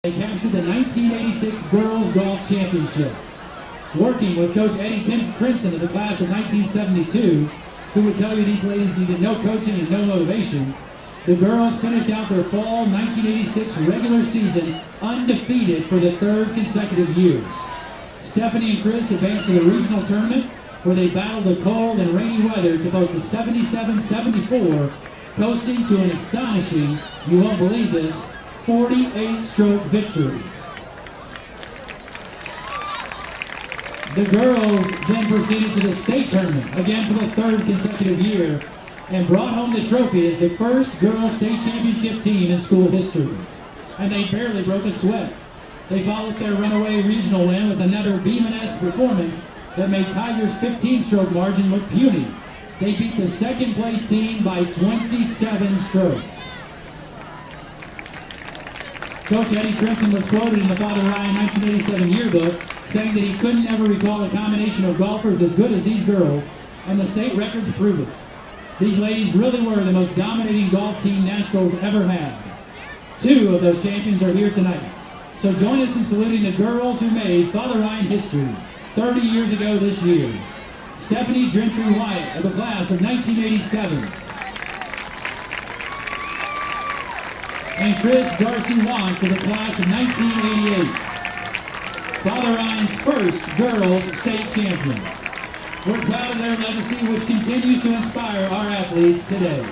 They captured the 1986 Girls Golf Championship. Working with Coach Eddie Crimson of the class of 1972, who would tell you these ladies needed no coaching and no motivation, the girls finished out their fall 1986 regular season undefeated for the third consecutive year. Stephanie and Crest advanced to the regional tournament, where they battled the cold and rainy weather to post a 77-74, coasting to an astonishing, you won't believe this, 48-stroke victory. The girls then proceeded to the state tournament, again for the third consecutive year, and brought home the trophy as the first girls state championship team in school history. And they barely broke a sweat. They followed their runaway regional win with another Beeman-esque performance that made Tigers' 15-stroke margin look puny. They beat the second-place team by 27 strokes. Coach Eddie Crimson was quoted in the Father Ryan 1987 yearbook, saying that he couldn't ever recall a combination of golfers as good as these girls, and the state records prove it. These ladies really were the most dominating golf team Nashville's ever had. Two of those champions are here tonight. So join us in saluting the girls who made Father Ryan history 30 years ago this year. Stephanie Gentry Wyatt of the class of 1987. And Chris Darcy Wants of the class of 1988. Father Ryan's first girls state champions. We're proud of their legacy, which continues to inspire our athletes today.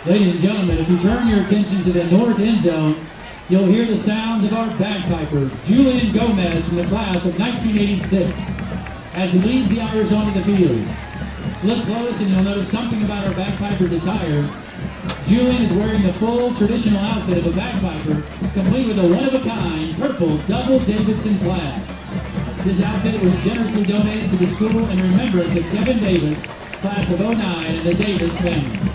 Ladies and gentlemen, if you turn your attention to the north end zone, you'll hear the sounds of our bagpiper, Julian Gomez from the class of 1986, as he leads the Irish onto the field. Look close and you'll notice something about our bagpiper's attire. Julian is wearing the full traditional outfit of a bagpiper, complete with a one-of-a-kind purple double Davidson plaid. This outfit was generously donated to the school in remembrance of Kevin Davis, class of 09, and the Davis family.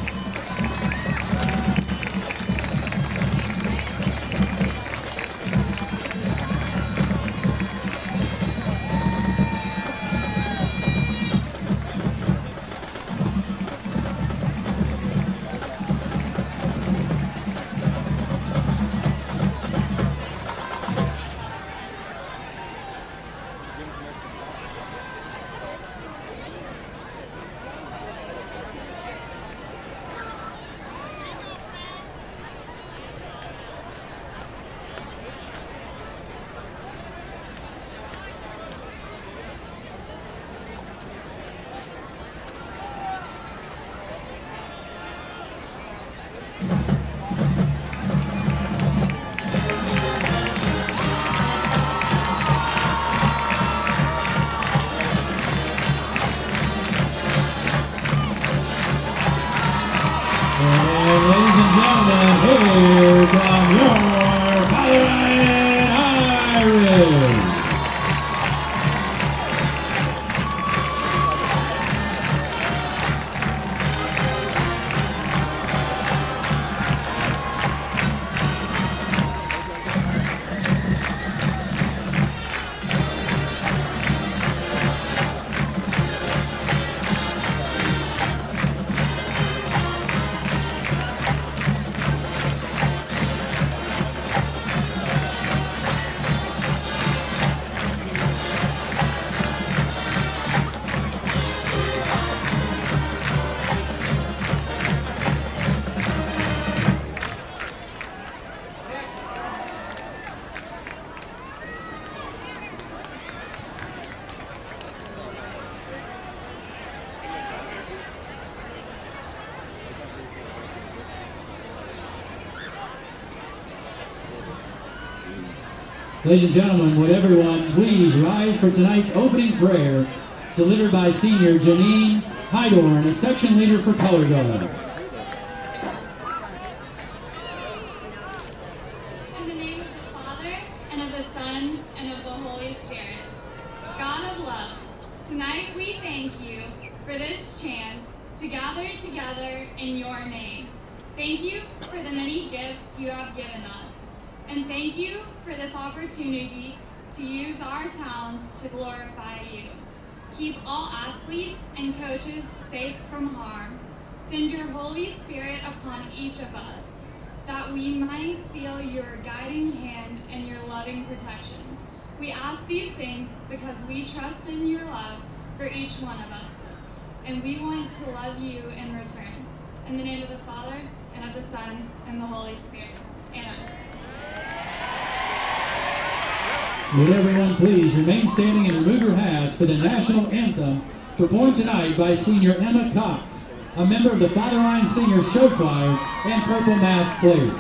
Ladies and gentlemen, would everyone please rise for tonight's opening prayer, delivered by Senior Janine Hydorn, a section leader for Color Guard. In the name of the Father, and of the Son, and of the Holy Spirit. God of love, tonight we thank you for this chance to gather together in your name. Thank you for the many gifts you have given us. And thank you for this opportunity to use our talents to glorify you. Keep all athletes and coaches safe from harm. Send your Holy Spirit upon each of us, that we might feel your guiding hand and your loving protection. We ask these things because we trust in your love for each one of us, and we want to love you in return. In the name of the Father, and of the Son, and the Holy Spirit. Amen. Would everyone please remain standing and remove your hats for the national anthem performed tonight by Senior Emma Cox, a member of the Father Ryan Senior Show Choir and Purple Mask Players.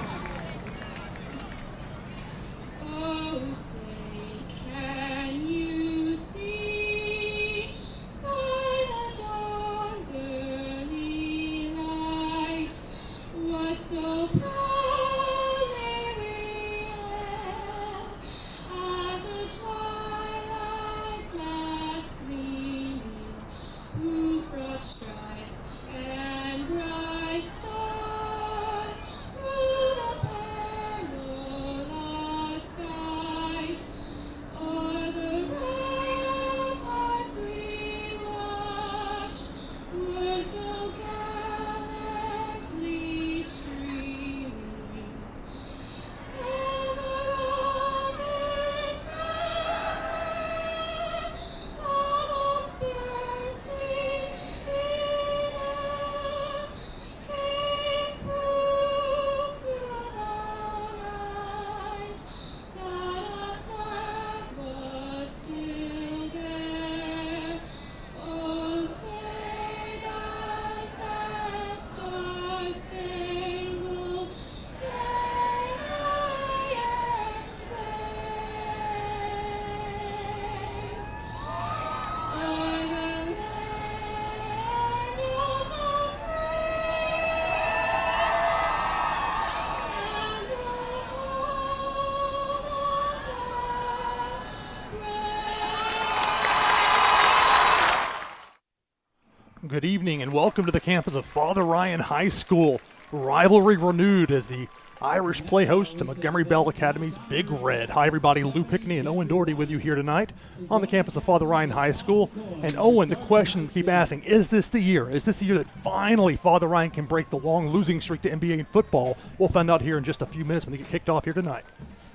Good evening and welcome to the campus of Father Ryan High School. Rivalry renewed as the Irish play host to Montgomery Bell Academy's Big Red. Hi everybody, Lou Pickney and Owen Dougherty with you here tonight on the campus of Father Ryan High School. And Owen, the question we keep asking, is this the year? Is this the year that finally Father Ryan can break the long losing streak to MBA in football? We'll find out here in just a few minutes when they get kicked off here tonight.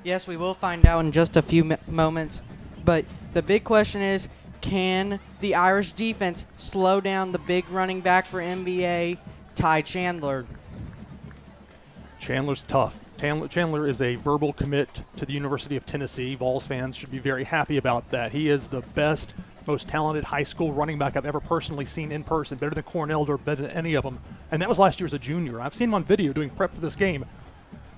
Yes, we will find out in just a few moments. But the big question is, can the Irish defense slow down the big running back for MBA, Ty Chandler? Chandler's tough. Chandler is a verbal commit to the University of Tennessee. Vols fans should be very happy about that. He is the best, most talented high school running back I've ever personally seen in person, better than Cornell or better than any of them. And that was last year as a junior. I've seen him on video doing prep for this game.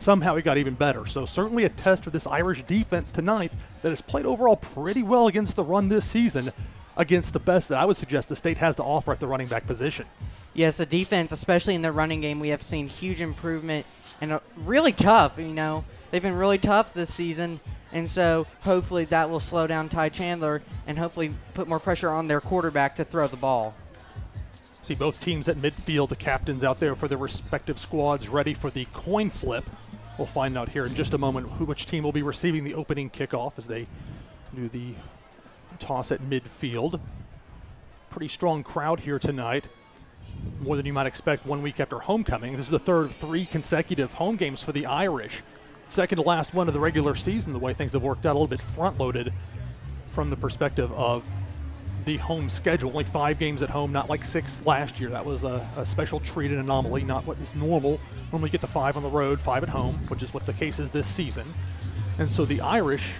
Somehow he got even better. So certainly a test for this Irish defense tonight that has played overall pretty well against the run this season, against the best that I would suggest the state has to offer at the running back position. Yes, the defense, especially in the running game, we have seen huge improvement and really tough. You know, they've been really tough this season, and so hopefully that will slow down Ty Chandler and hopefully put more pressure on their quarterback to throw the ball. See both teams at midfield, the captains out there for their respective squads ready for the coin flip. We'll find out here in just a moment which team will be receiving the opening kickoff as they do the toss at midfield. Pretty strong crowd here tonight. More than you might expect 1 week after homecoming. This is the third of 3 consecutive home games for the Irish. Second to last one of the regular season, the way things have worked out, a little bit front-loaded from the perspective of the home schedule. Only 5 games at home, not like 6 last year. That was a special treat and anomaly, not what is normal. Normally get the 5 on the road, 5 at home, which is what the case is this season. And so the Irish,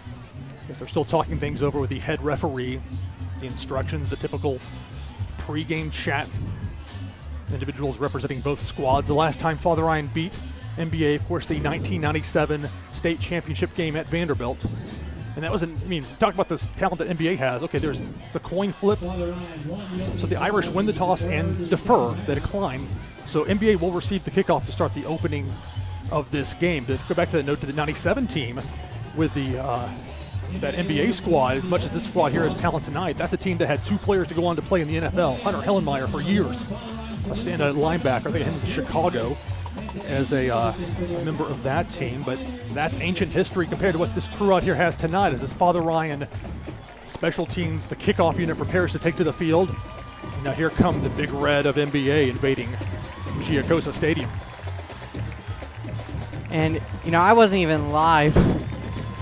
they're still talking things over with the head referee, the instructions, the typical pre-game chat. Individuals representing both squads. The last time Father Ryan beat MBA, of course, the 1997 state championship game at Vanderbilt. And that was, talk about this talent that NBA has. Okay, there's the coin flip. So the Irish win the toss and defer, they decline. So NBA will receive the kickoff to start the opening of this game. To go back to the note to the 97 team with the that NBA squad, as much as this squad here has talent tonight, that's a team that had 2 players to go on to play in the NFL. Hunter Hellenmeyer for years, a standout linebacker. They had him in Chicago as a member of that team, but that's ancient history compared to what this crew out here has tonight, as this Father Ryan special teams, the kickoff unit prepares to take to the field. Now here come the Big Red of NBA invading Giacosa Stadium. And, I wasn't even live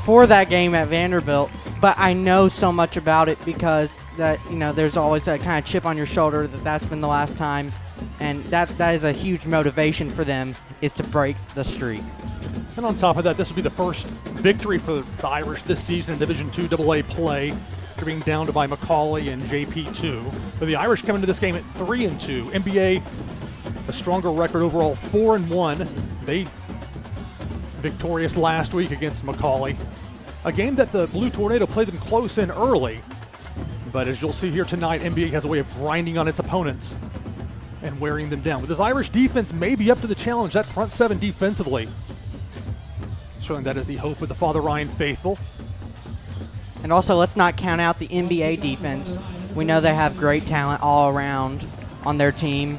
for that game at Vanderbilt, but I know so much about it because that, there's always that kind of chip on your shoulder that's been the last time. And that is a huge motivation for them, is to break the streak. And on top of that, this will be the first victory for the Irish this season in Division II AA play. They're being downed by Macaulay and JP2. But the Irish come into this game at 3-2. NBA, a stronger record overall, 4-1. They victorious last week against Macaulay. A game that the Blue Tornado played them close in early. But as you'll see here tonight, NBA has a way of grinding on its opponents and wearing them down. But this Irish defense may be up to the challenge, that front 7 defensively. Certainly that is the hope of the Father Ryan faithful. And also, let's not count out the NBA defense. We know they have great talent all around on their team.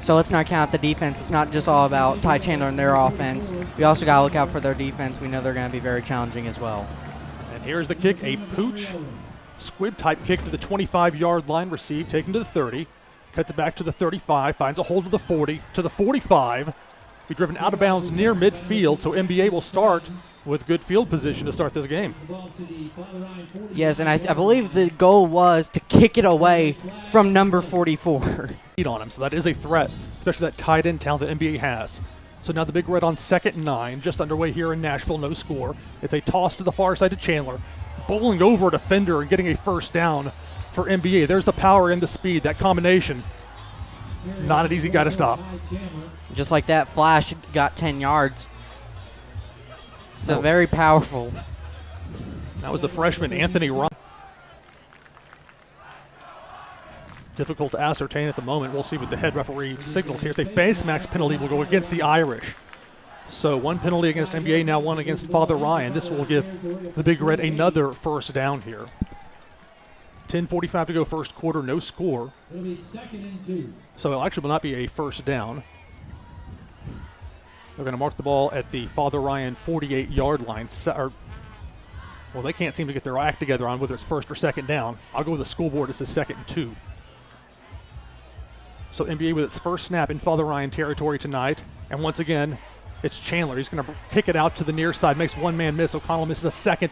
So let's not count the defense. It's not just all about Ty Chandler and their offense. We also got to look out for their defense. We know they're going to be very challenging as well. And here's the kick, a pooch squib-type kick to the 25-yard line, received, taken to the 30. Cuts it back to the 35, finds a hold of the 40, to the 45. Be driven out of bounds near midfield, so NBA will start with good field position to start this game. Yes, and I believe the goal was to kick it away from number 44. On him, so that is a threat, especially that tight end talent that NBA has. So now the Big Red on 2nd and 9, just underway here in Nashville, no score. It's a toss to the far side to Chandler, bowling over a defender and getting a first down for NBA. There's the power and the speed, that combination. Not an easy guy to stop. Just like that, Flash got 10 yards. So very powerful. That was the freshman, Anthony Ryan. Difficult to ascertain at the moment. We'll see what the head referee signals here. It's a face max penalty will go against the Irish. So 1 penalty against NBA, now 1 against Father Ryan. This will give the Big Red another first down here. 10:45 to go first quarter, no score. It'll be 2nd and 2. So it actually will not be a first down. They're going to mark the ball at the Father Ryan 48-yard line. Well, they can't seem to get their act together on whether it's first or second down. I'll go with the school board. This is 2nd and 2. So NBA with its first snap in Father Ryan territory tonight. And once again, it's Chandler. He's going to kick it out to the near side, makes one man miss. O'Connell misses a second.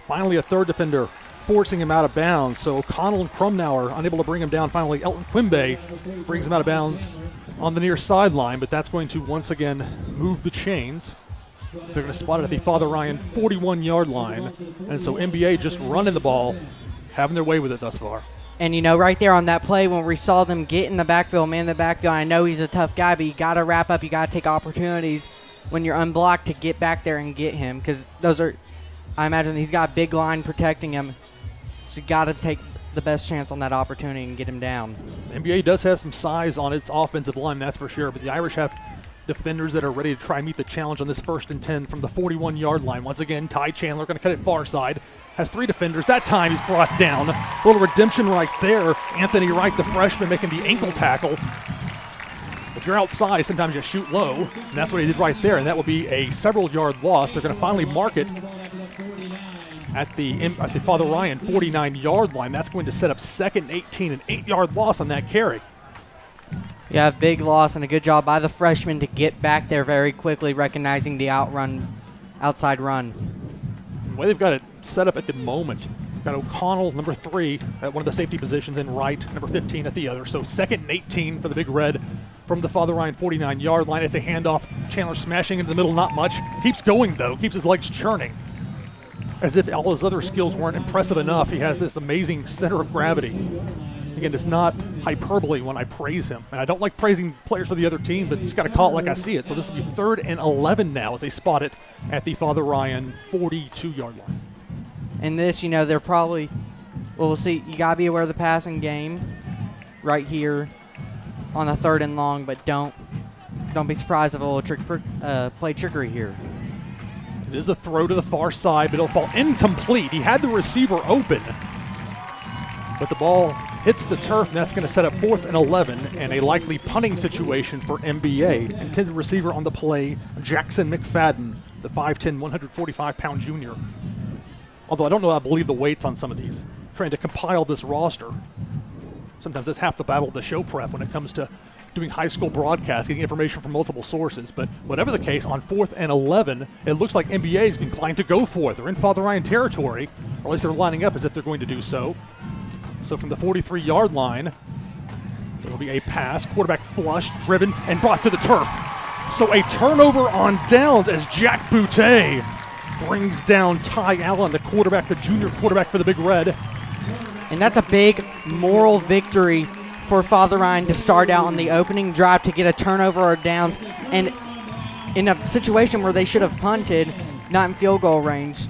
Finally, a third defender forcing him out of bounds. So O'Connell and Crumnauer unable to bring him down. Finally, Elton Quimby brings him out of bounds on the near sideline, but that's going to once again move the chains. They're going to spot it at the Father Ryan 41-yard line. And so NBA just running the ball, having their way with it thus far. And, right there on that play when we saw them get in the backfield, man in the backfield, I know he's a tough guy, but you got to wrap up. You got to take opportunities when you're unblocked to get back there and get him, because those are, I imagine he's got a big line protecting him. So you got to take the best chance on that opportunity and get him down. NBA does have some size on its offensive line, that's for sure, but the Irish have defenders that are ready to try and meet the challenge on this 1st and 10 from the 41-yard line. Once again, Ty Chandler going to cut it far side. Has 3 defenders. That time he's brought down. A little redemption right there. Anthony Wright, the freshman, making the ankle tackle. If you're outside, sometimes you shoot low, and that's what he did right there, and that will be a several-yard loss. They're going to finally mark it at the Father Ryan 49-yard line. That's going to set up 2nd and 18, an 8-yard loss on that carry. Yeah, big loss and a good job by the freshman to get back there very quickly, recognizing the outside run. The way they've got it set up at the moment, got O'Connell, number 3, at one of the safety positions, and Wright, number 15, at the other. So 2nd and 18 for the Big Red from the Father Ryan 49-yard line. It's a handoff. Chandler smashing into the middle, not much. Keeps going, though, keeps his legs churning. As if all his other skills weren't impressive enough, he has this amazing center of gravity. Again, it's not hyperbole when I praise him. And I don't like praising players for the other team, but just got to call it like I see it. So this will be 3rd and 11 now as they spot it at the Father Ryan 42-yard line. in this, they're probably, we'll see. You got to be aware of the passing game right here on the 3rd and long, but don't be surprised if a little play trickery here. It is a throw to the far side, but it'll fall incomplete. He had the receiver open, but the ball hits the turf, and that's going to set up 4th and 11 and a likely punting situation for MBA. Intended receiver on the play, Jackson McFadden, the 5'10", 145-pound junior. Although I don't know, I believe the weights on some of these. Trying to compile this roster. Sometimes that's half the battle of the show prep when it comes to doing high school broadcast, getting information from multiple sources. But whatever the case, on 4th and 11, it looks like NBA is inclined to go for it. They're in Father Ryan territory, or at least they're lining up as if they're going to do so. So from the 43-yard line, there will be a pass, quarterback flushed, driven, and brought to the turf. So a turnover on downs as Jack Boutte brings down Ty Allen, the quarterback, the junior quarterback for the Big Red. And that's a big moral victory for Father Ryan to start out on the opening drive to get a turnover or downs, and in a situation where they should have punted, not in field goal range.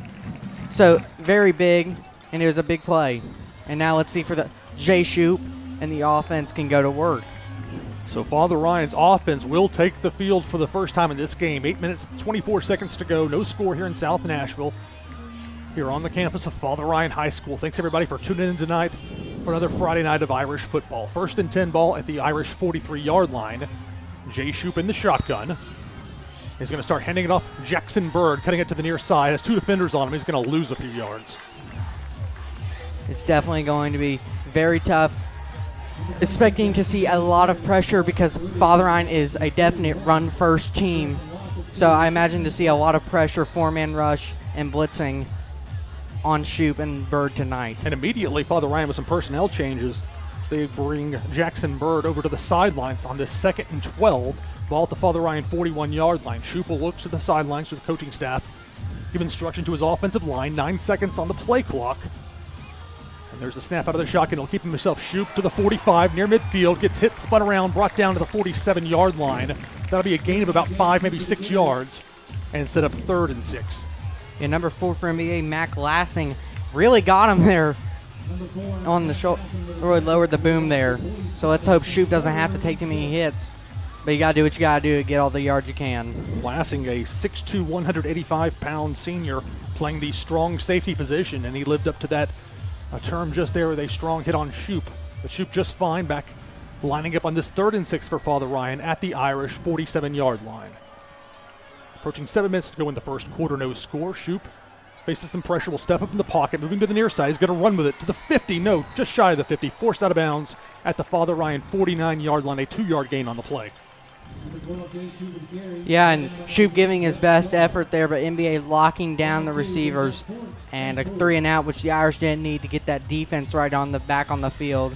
So very big, and it was a big play. And now let's see for the Jay Shoup, and the offense can go to work. So Father Ryan's offense will take the field for the first time in this game. 8 minutes, 24 seconds to go. No score here in South Nashville, here on the campus of Father Ryan High School. Thanks everybody for tuning in tonight for another Friday night of Irish football. 1st and 10 ball at the Irish 43-yard line. Jay Shoup in the shotgun. He's going to start handing it off. Jackson Bird cutting it to the near side. Has 2 defenders on him. He's going to lose a few yards. It's definitely going to be very tough. Expecting to see a lot of pressure because Father Ryan is a definite run-first team. So I imagine to see a lot of pressure, 4-man rush, and blitzing on Shoup and Bird tonight. And immediately, Father Ryan with some personnel changes. They bring Jackson Bird over to the sidelines on this 2nd and 12. Ball at the Father Ryan 41-yard line. Shoup will look to the sidelines to the coaching staff. Give instruction to his offensive line. 9 seconds on the play clock. And there's the snap out of the shotgun. He'll keep himself. Shoup to the 45 near midfield. Gets hit, spun around, brought down to the 47-yard line. That'll be a gain of about 5, maybe 6 yards. And set up 3rd and 6. Yeah, number 4 for NBA, Mac Lassing, really got him there on the shoulder, really lowered the boom there. So let's hope Shoup doesn't have to take too many hits. But you got to do what you got to do to get all the yards you can. Lassing, a 6'2", 185-pound senior, playing the strong safety position, and he lived up to that term just there with a strong hit on Shoup. But Shoup just fine, back lining up on this 3rd and 6 for Father Ryan at the Irish 47-yard line. Approaching 7 minutes to go in the first quarter, no score. Shoup faces some pressure, will step up in the pocket, moving to the near side. He's going to run with it to the 50, no, just shy of the 50, forced out of bounds at the Father Ryan 49-yard line, a 2-yard gain on the play. Yeah, and Shoup giving his best effort there, but NBA locking down the receivers, and a 3 and out, which the Irish didn't need to get that defense right on the back on the field.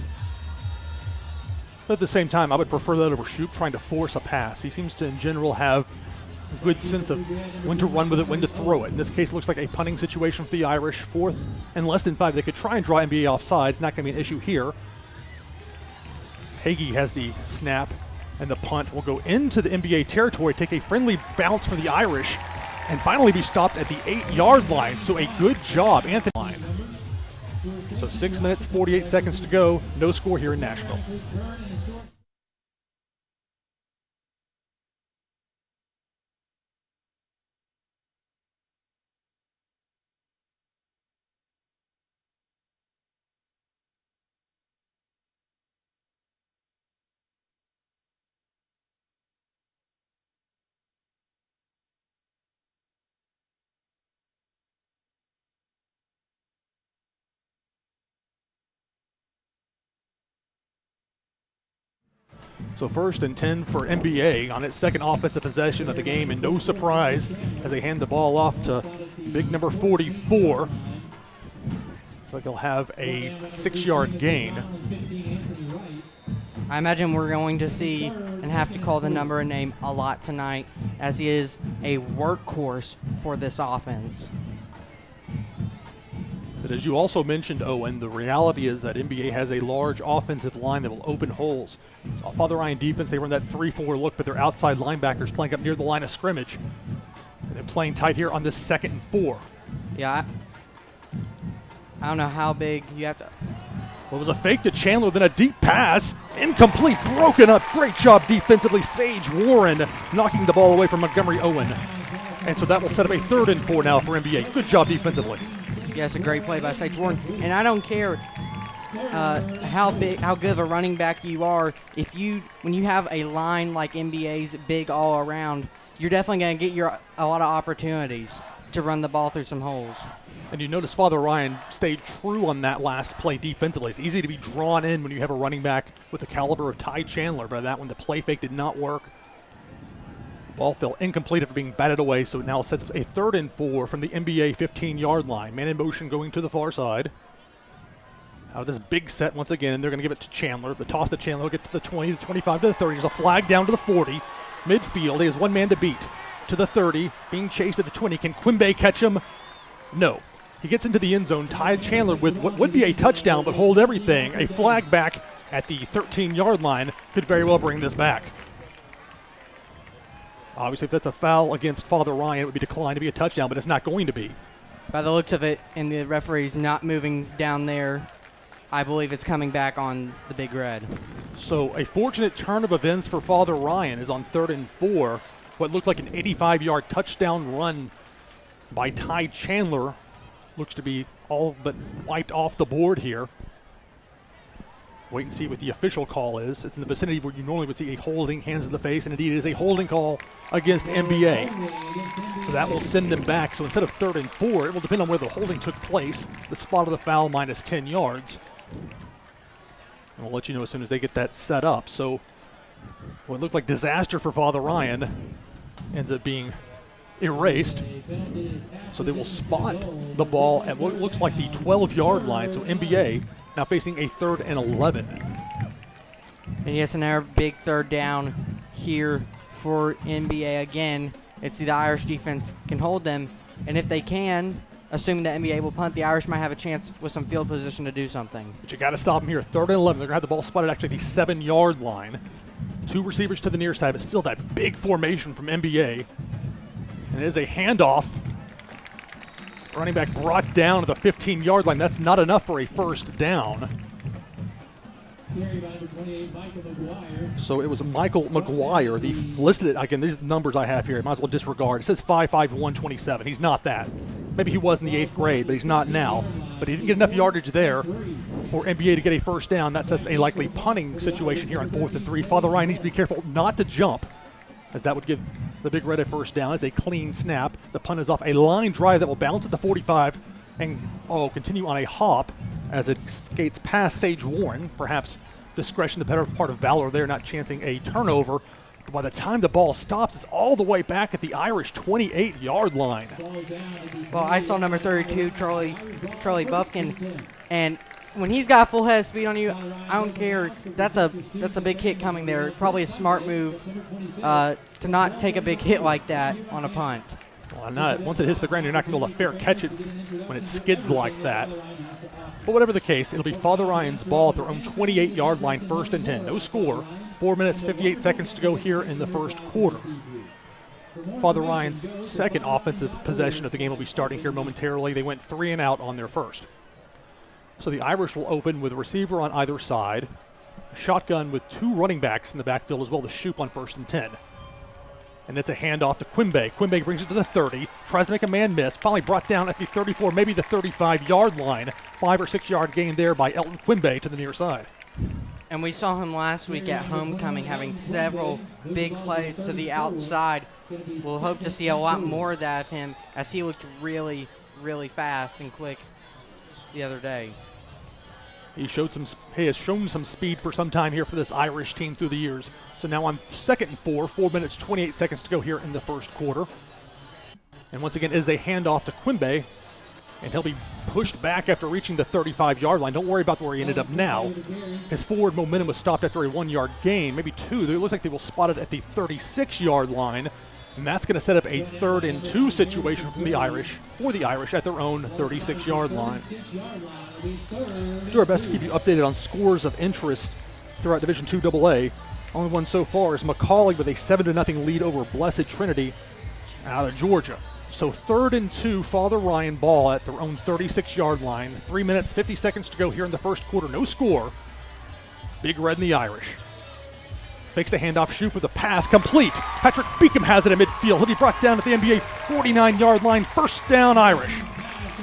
But at the same time, I would prefer that over Shoup trying to force a pass. He seems to, in general, have a good sense of when to run with it, when to throw it. In this case, it looks like a punting situation for the Irish. 4th and less than 5. They could try and draw NBA off sides. Not going to be an issue here. Hagee has the snap, and the punt will go into the NBA territory, take a friendly bounce for the Irish, and finally be stopped at the 8-yard line. So a good job, Anthony. So 6 minutes, 48 seconds to go. No score here in Nashville. So 1st and 10 for NBA on its 2nd offensive possession of the game, and no surprise as they hand the ball off to big number 44. So they'll have a 6-yard gain. I imagine we're going to see and have to call the number and name a lot tonight, as he is a workhorse for this offense. But as you also mentioned, Owen, the reality is that NBA has a large offensive line that will open holes. So Father Ryan defense, they run that 3-4 look, but their outside linebackers playing up near the line of scrimmage. And they're playing tight here on this 2nd and 4. Yeah, I don't know how big you have to. Well, it was a fake to Chandler, then a deep pass. Incomplete, broken up. Great job defensively. Sage Warren knocking the ball away from Montgomery Owen. And so that will set up a 3rd and 4 now for MBA. Good job defensively. Yes, a great play by Sage Warren. And I don't care how good of a running back you are. When you have a line like NBA's big all around, you're definitely going to get a lot of opportunities to run the ball through some holes. And you notice Father Ryan stayed true on that last play defensively. It's easy to be drawn in when you have a running back with the caliber of Ty Chandler, but that one, the play fake did not work. Ball fell incomplete after being batted away, so it now sets a 3rd and 4 from the NBA 15-yard line. Man in motion going to the far side. Out of this big set once again, they're going to give it to Chandler. The toss to Chandler will get to the 20, the 25, to the 30. There's a flag down to the 40. Midfield, he has one man to beat. To the 30, being chased at the 20. Can Quimby catch him? No. He gets into the end zone. Ty Chandler with what would be a touchdown, but hold everything. A flag back at the 13-yard line could very well bring this back. Obviously, if that's a foul against Father Ryan, it would be declined to be a touchdown, but it's not going to be. By the looks of it, and the referee's not moving down there, I believe it's coming back on the big red. So a fortunate turn of events for Father Ryan is on 3rd and 4. What looked like an 85-yard touchdown run by Ty Chandler looks to be all but wiped off the board here. Wait and see what the official call is. It's in the vicinity where you normally would see a holding, hands in the face, and indeed it is a holding call against MBA. So that will send them back. So instead of 3rd and 4, it will depend on where the holding took place. The spot of the foul minus 10 yards. And we'll let you know as soon as they get that set up. So what looked like disaster for Father Ryan ends up being erased. So they will spot the ball at what looks like the 12-yard line. So MBA now facing a 3rd and 11. And yes, another big 3rd down here for NBA again. It's the Irish defense can hold them. And if they can, assuming that NBA will punt, the Irish might have a chance with some field position to do something. But you got to stop them here. 3rd and 11. They're going to have the ball spotted actually at the 7-yard line. 2 receivers to the near side, but still that big formation from NBA. And it is a handoff. Running back brought down to the 15-yard line. That's not enough for a 1st down. So it was Michael McGuire. They listed it, again, these numbers I have here, I might as well disregard. It says 5'5", 127. He's not that. Maybe he was in the 8th grade, but he's not now. But he didn't get enough yardage there for NBA to get a 1st down. That sets a likely punting situation here on 4th and 3. Father Ryan needs to be careful not to jump, as that would give the Big Red a 1st down. It's a clean snap. The punt is off a line drive that will bounce at the 45 and continue on a hop as it skates past Sage Warren. Perhaps discretion, the better part of valor there, not chancing a turnover. But by the time the ball stops, it's all the way back at the Irish 28-yard line. Well, I saw number 32, Charlie Buffkin, and when he's got full head of speed on you, I don't care. That's a big hit coming there. Probably a smart move to not take a big hit like that on a punt. Well, not. Once it hits the ground, you're not going to be able to fair catch it when it skids like that. But whatever the case, it'll be Father Ryan's ball at their own 28-yard line, 1st and 10. No score. 4 minutes, 58 seconds to go here in the 1st quarter. Father Ryan's 2nd offensive possession of the game will be starting here momentarily. They went 3 and out on their 1st. So the Irish will open with a receiver on either side, a shotgun with 2 running backs in the backfield as well, the Shoop on 1st and 10. And it's a handoff to Quimby. Quimby brings it to the 30, tries to make a man miss, finally brought down at the 34, maybe the 35-yard line. 5 or 6 yard gain there by Elton Quimby to the near side. And we saw him last week at homecoming having several big plays to the outside. We'll hope to see a lot more of that of him, as he looked really, really fast and quick the other day. He has shown some speed for some time here for this Irish team through the years. So now on 2nd and 4, 4 minutes, 28 seconds to go here in the 1st quarter. And once again, it is a handoff to Quimby, and he'll be pushed back after reaching the 35-yard line. Don't worry about where he ended up now. His forward momentum was stopped after a 1-yard gain, maybe 2. It looks like they will spot it at the 36-yard line, and that's going to set up a 3rd and 2 situation for the Irish at their own 36-yard line. We'll do our best to keep you updated on scores of interest throughout Division II AA. Only one so far is McCauley with a 7-0 lead over Blessed Trinity out of Georgia. So 3rd and 2, Father Ryan ball at their own 36-yard line. 3 minutes, 50 seconds to go here in the first quarter. No score. Big Red and the Irish. Fakes the handoff, Shoop with a pass, complete. Patrick Beacom has it in midfield. He'll be brought down at the NBA 49-yard line. First down, Irish.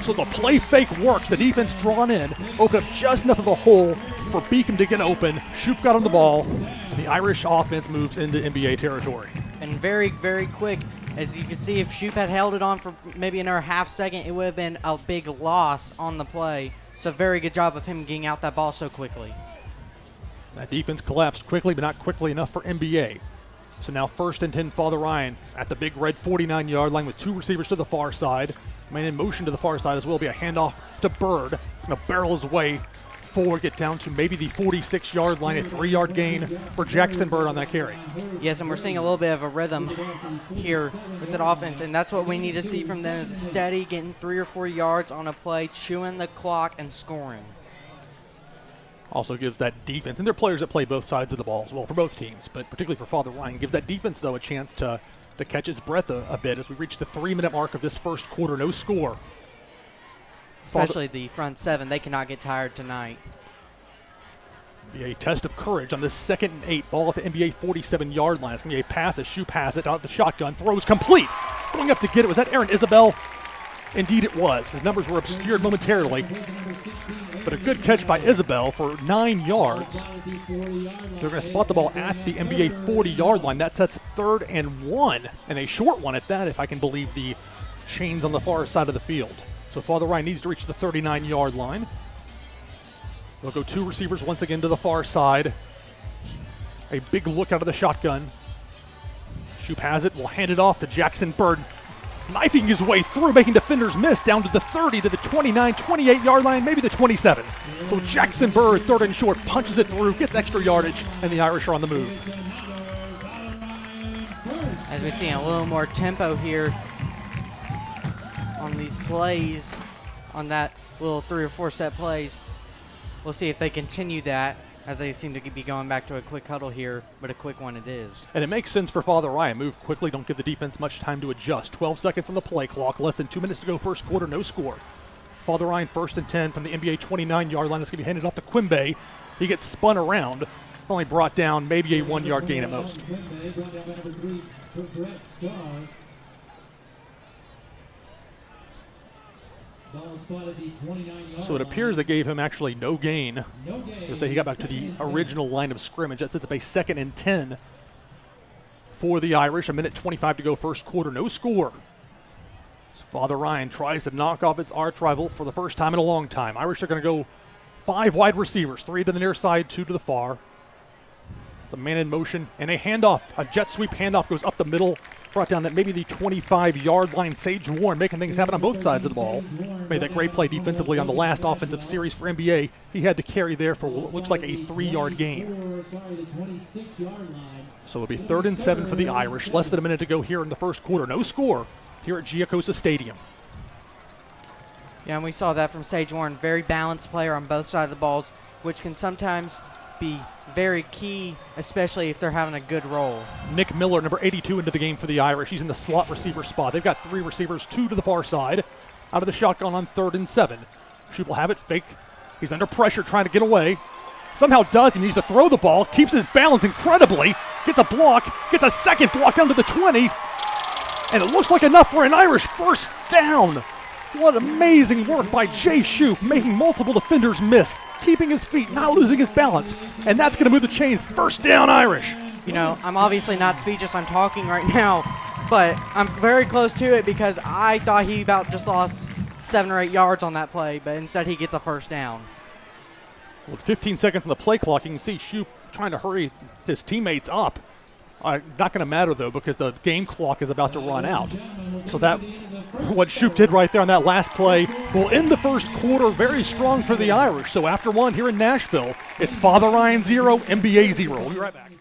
So the play fake works. The defense drawn in, open up just enough of a hole for Beacom to get open. Shoop got on the ball. The Irish offense moves into NBA territory. And very, very quick. As you can see, if Shoop had held it on for maybe another half second, it would have been a big loss on the play. So very good job of him getting out that ball so quickly. That defense collapsed quickly, but not quickly enough for MBA. So now 1st and 10, Father Ryan at the Big Red 49-yard line with 2 receivers to the far side. Man in motion to the far side as well. Be a handoff to Bird. He's going to barrel his way forward, get down to maybe the 46-yard line, a 3-yard gain for Jackson Bird on that carry. Yes, and we're seeing a little bit of a rhythm here with that offense, and that's what we need to see from them is steady, getting 3 or 4 yards on a play, chewing the clock, and scoring. Also gives that defense, and they're players that play both sides of the ball as well for both teams, but particularly for Father Ryan, gives that defense, though, a chance to catch his breath a bit as we reach the 3-minute mark of this first quarter. No score. Especially the front 7. They cannot get tired tonight. Be a test of courage on this 2nd and 8. Ball at the NBA 47-yard line. It's going to be a pass as Shoop has it out the shotgun. Throws complete. Going up to get it. Was that Aaron Isabel? Indeed it was. His numbers were obscured momentarily. But a good catch by Isabel for 9 yards. They're going to spot the ball at the NBA 40-yard line. That sets 3rd and 1, and a short one at that, if I can believe the chains on the far side of the field. So Father Ryan needs to reach the 39-yard line. They'll go 2 receivers once again to the far side. A big look out of the shotgun. Shoop has it. Will hand it off to Jackson Bird. Knifing his way through, making defenders miss down to the 30, to the 29, 28-yard line, maybe the 27. So Jackson Bird, 3rd and short, punches it through, gets extra yardage, and the Irish are on the move. As we're seeing a little more tempo here on these plays, on that little 3 or 4 set plays. We'll see if they continue that, as they seem to be going back to a quick huddle here, but a quick one it is. And it makes sense for Father Ryan. Move quickly, don't give the defense much time to adjust. 12 seconds on the play clock, less than 2 minutes to go first quarter, no score. Father Ryan 1st and 10 from the NBA 29-yard line. That's going to be handed off to Quimby. He gets spun around, only brought down maybe a 1-yard gain at most. So it appears they gave him actually no gain. They'll say he got back to the original line of scrimmage. That sets up a 2nd and 10 for the Irish. 1:25 to go first quarter, no score. So Father Ryan tries to knock off its arch rival for the first time in a long time. Irish are going to go 5 wide receivers, 3 to the near side, 2 to the far. It's a man in motion and a handoff. A jet sweep handoff goes up the middle. Brought down at maybe the 25-yard line. Sage Warren making things happen on both sides of the ball. Made that great play defensively on the last offensive series for NBA. He had the carry there for what looks like a 3-yard gain. So it'll be 3rd and 7 for the Irish. Less than a minute to go here in the first quarter. No score here at Giacosa Stadium. Yeah, and we saw that from Sage Warren. Very balanced player on both sides of the balls, which can sometimes be very key, especially if they're having a good roll. Nick Miller, number 82, into the game for the Irish. He's in the slot receiver spot. They've got 3 receivers, 2 to the far side. Out of the shotgun on 3rd and 7. Shoop will have it fake. He's under pressure trying to get away. Somehow does. He needs to throw the ball. Keeps his balance incredibly. Gets a block. Gets a second block down to the 20. And it looks like enough for an Irish first down. What amazing work by Jay Shoop, making multiple defenders miss, keeping his feet, not losing his balance. And that's going to move the chains. First down, Irish. You know, I'm obviously not speechless. I'm talking right now, but I'm very close to it because I thought he about just lost 7 or 8 yards on that play, but instead he gets a first down. With 15 seconds on the play clock, you can see Shoop trying to hurry his teammates up. Not going to matter, though, because the game clock is about to run out. So that, what Shoop did right there on that last play, will end the first quarter very strong for the Irish. So after one here in Nashville, it's Father Ryan 0, MBA 0. We'll be right back.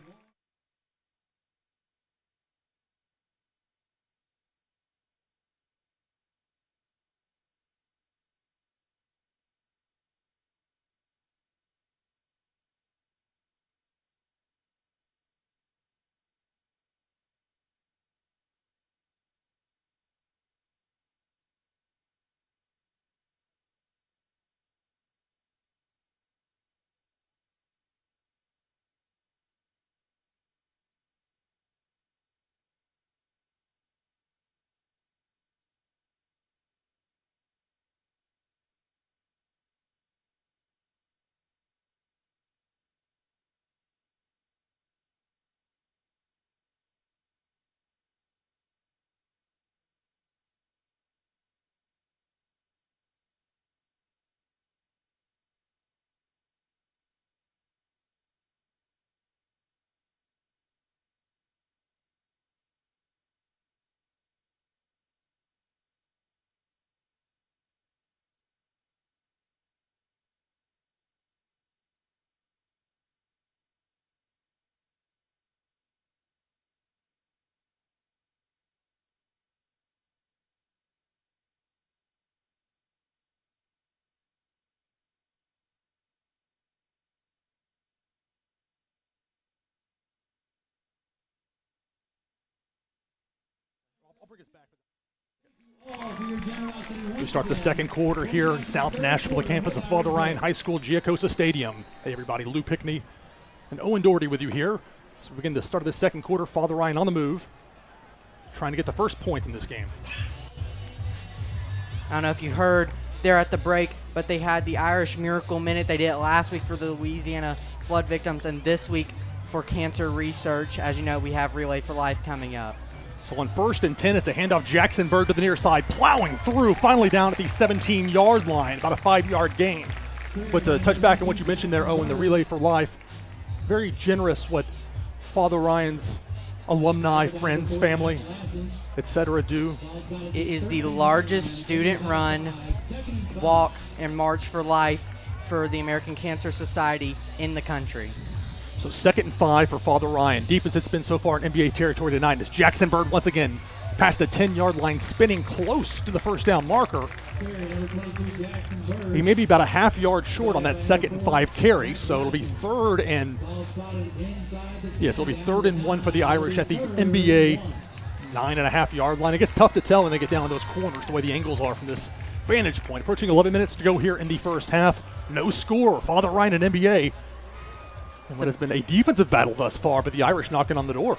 We start the second quarter here in South Nashville, the campus of Father Ryan High School, Giacosa Stadium. Hey everybody, Lou Pickney and Owen Dougherty with you here. So we begin the start of the second quarter. Father Ryan on the move, trying to get the first point in this game. I don't know if you heard there at the break, but they had the Irish Miracle Minute. They did it last week for the Louisiana flood victims and this week for cancer research. As you know, we have Relay for Life coming up. So on 1st and 10, it's a handoff Jackson Bird to the near side, plowing through, finally down at the 17-yard line, about a 5-yard gain. But to touch back on what you mentioned there, Owen, the Relay for Life, very generous what Father Ryan's alumni, friends, family, etc. do. It is the largest student-run walk and march for life for the American Cancer Society in the country. So 2nd and 5 for Father Ryan, deep as it's been so far in NBA territory tonight. As Jackson Bird once again past the 10-yard line, spinning close to the first down marker. He may be about a half yard short on that 2nd and 5 carry, so it'll be 3rd and 1 for the Irish at the NBA 9.5-yard line. It gets tough to tell when they get down in those corners, the way the angles are from this vantage point. Approaching 11 minutes to go here in the first half. No score. Father Ryan and NBA. And what has been a defensive battle thus far, but the Irish knocking on the door.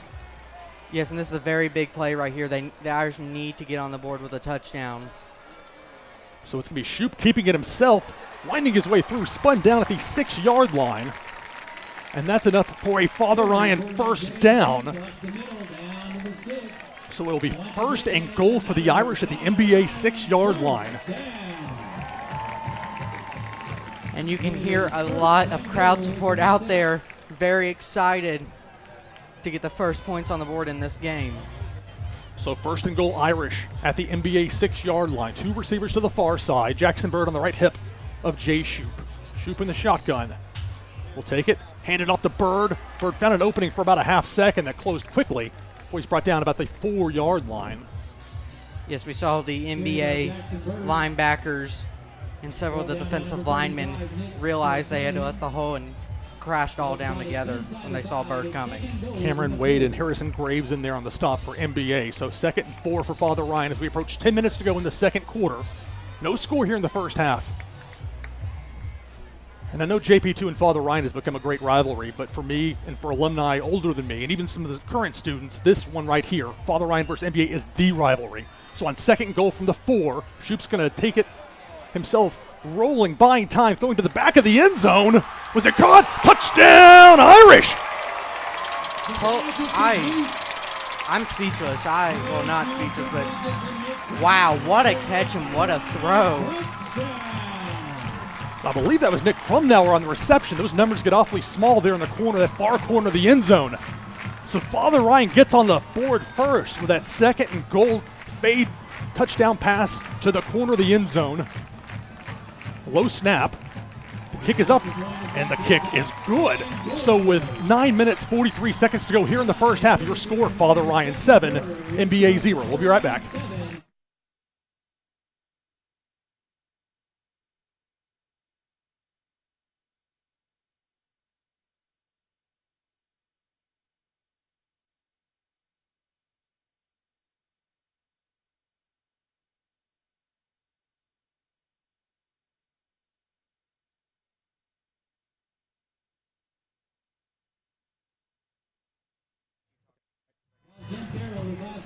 Yes, and this is a very big play right here. The Irish need to get on the board with a touchdown. So it's going to be Shoup keeping it himself, winding his way through, spun down at the 6-yard line. And that's enough for a Father Ryan first down. So it'll be 1st and goal for the Irish at the NBA 6-yard line. And you can hear a lot of crowd support out there, very excited to get the first points on the board in this game. So 1st and goal Irish at the NBA 6-yard line. 2 receivers to the far side. Jackson Bird on the right hip of Jay Shoup. Shoup in the shotgun. Will take it, hand it off to Bird. Bird found an opening for about a half second that closed quickly before he's brought down about the 4-yard line. Yes, we saw the NBA linebackers and several of the defensive linemen realized they had to let the hole and crashed all down together when they saw Bird coming. Cameron Wade and Harrison Graves in there on the stop for NBA. So 2nd and 4 for Father Ryan as we approach 10 minutes to go in the second quarter. No score here in the first half. And I know JP2 and Father Ryan has become a great rivalry, but for me and for alumni older than me and even some of the current students, this one right here, Father Ryan versus NBA, is the rivalry. So on 2nd and goal from the 4, Shoup's going to take it himself, rolling, buying time, throwing to the back of the end zone. Was it caught? Touchdown, Irish! I'm speechless. Well, not speechless, but wow, what a catch and what a throw. So I believe that was Nick Krumnauer on the reception. Those numbers get awfully small there in the corner, that far corner of the end zone. So Father Ryan gets on the board first with that 2nd and goal fade touchdown pass to the corner of the end zone. Low snap. The kick is up, and the kick is good. So with 9 minutes, 43 seconds to go here in the first half, your score, Father Ryan 7, NBA 0. We'll be right back.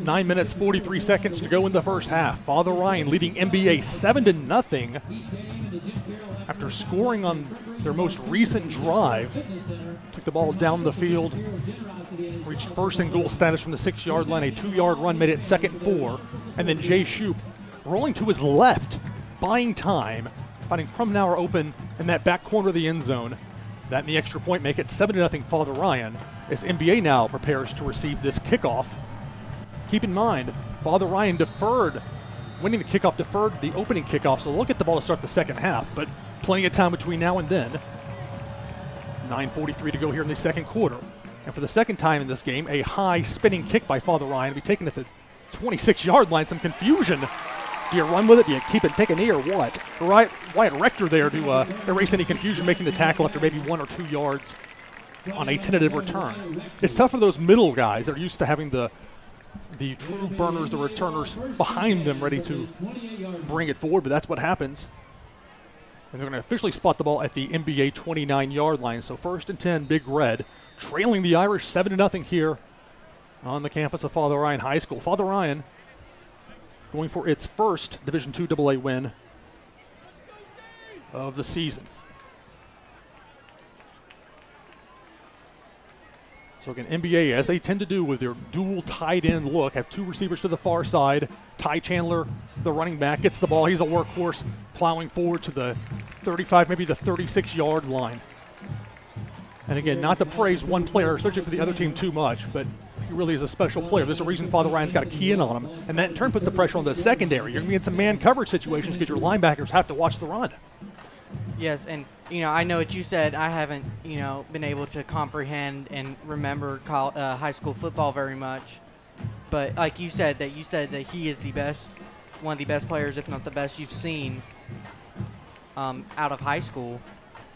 Nine minutes, 43 seconds to go in the first half. Father Ryan leading NBA 7-0 after scoring on their most recent drive. Took the ball down the field, reached 1st and goal status from the 6-yard line. A 2-yard run made it 2nd and 4. And then Jay Shoup rolling to his left, buying time, finding Krumnauer open in that back corner of the end zone. That and the extra point make it 7-0 Father Ryan as NBA now prepares to receive this kickoff. Keep in mind, Father Ryan deferred, winning the kickoff deferred the opening kickoff, so they'll get the ball to start the second half, but plenty of time between now and then. 9:43 to go here in the second quarter. And for the second time in this game, a high spinning kick by Father Ryan will be taken at the 26-yard line. Some confusion. Do you run with it? Do you keep it, take a knee, or what? Wyatt Rector there to erase any confusion, making the tackle after maybe 1 or 2 yards on a tentative return. It's tough for those middle guys that are used to having the the true burners, the returners behind them ready to bring it forward, but that's what happens. And they're going to officially spot the ball at the MBA 29-yard line. So 1st and 10, Big Red, trailing the Irish 7-0 here on the campus of Father Ryan High School. Father Ryan going for its first Division II AA win of the season. So again, NBA, as they tend to do with their dual tight end look, have 2 receivers to the far side. Ty Chandler, the running back, gets the ball. He's a workhorse, plowing forward to the 35, maybe the 36-yard line. And again, not to praise one player, especially for the other team, too much, but he really is a special player. There's a reason Father Ryan's got to key in on him, and that in turn puts the pressure on the secondary. You're going to be in some man coverage situations because your linebackers have to watch the run. Yes, and I know what you said. I haven't been able to comprehend and remember high school football very much, but like you said that he is the best, one of the best players, if not the best you've seen out of high school,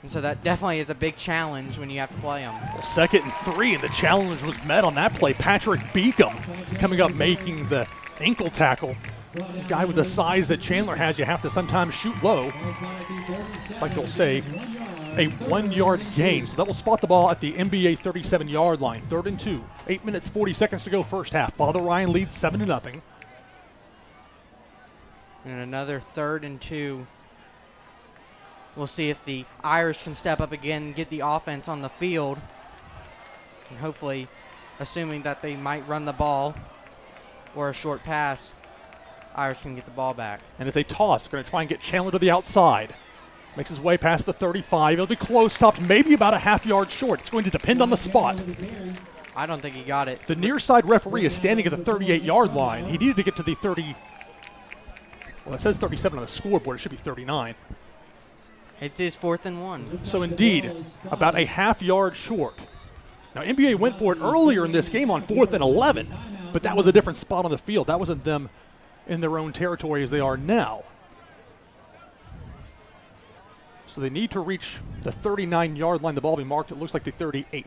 and so that definitely is a big challenge when you have to play him. Well, 2nd and 3, and the challenge was met on that play. Patrick Beacom coming up making the ankle tackle. A guy with the size that Chandler has, you have to sometimes shoot low. Like they'll say, a 1-yard gain. So that will spot the ball at the NBA 37-yard line. 3rd and 2. 8 minutes, 40 seconds to go first half. Father Ryan leads 7-0. And another 3rd and 2. We'll see if the Irish can step up again and get the offense on the field. And hopefully, assuming that they might run the ball or a short pass, Irish can get the ball back. And it's a toss. Going to try and get Chandler to the outside. Makes his way past the 35. It'll be close, stopped maybe about a half-yard short. It's going to depend on the spot. I don't think he got it. The near side referee is standing at the 38-yard line. He needed to get to the 30. Well, it says 37 on the scoreboard. It should be 39. It is 4th and 1. So indeed, about a half-yard short. Now, NBA went for it earlier in this game on 4th and 11, but that was a different spot on the field. That wasn't them in their own territory as they are now. So they need to reach the 39-yard line. The ball will be marked, it looks like the 38.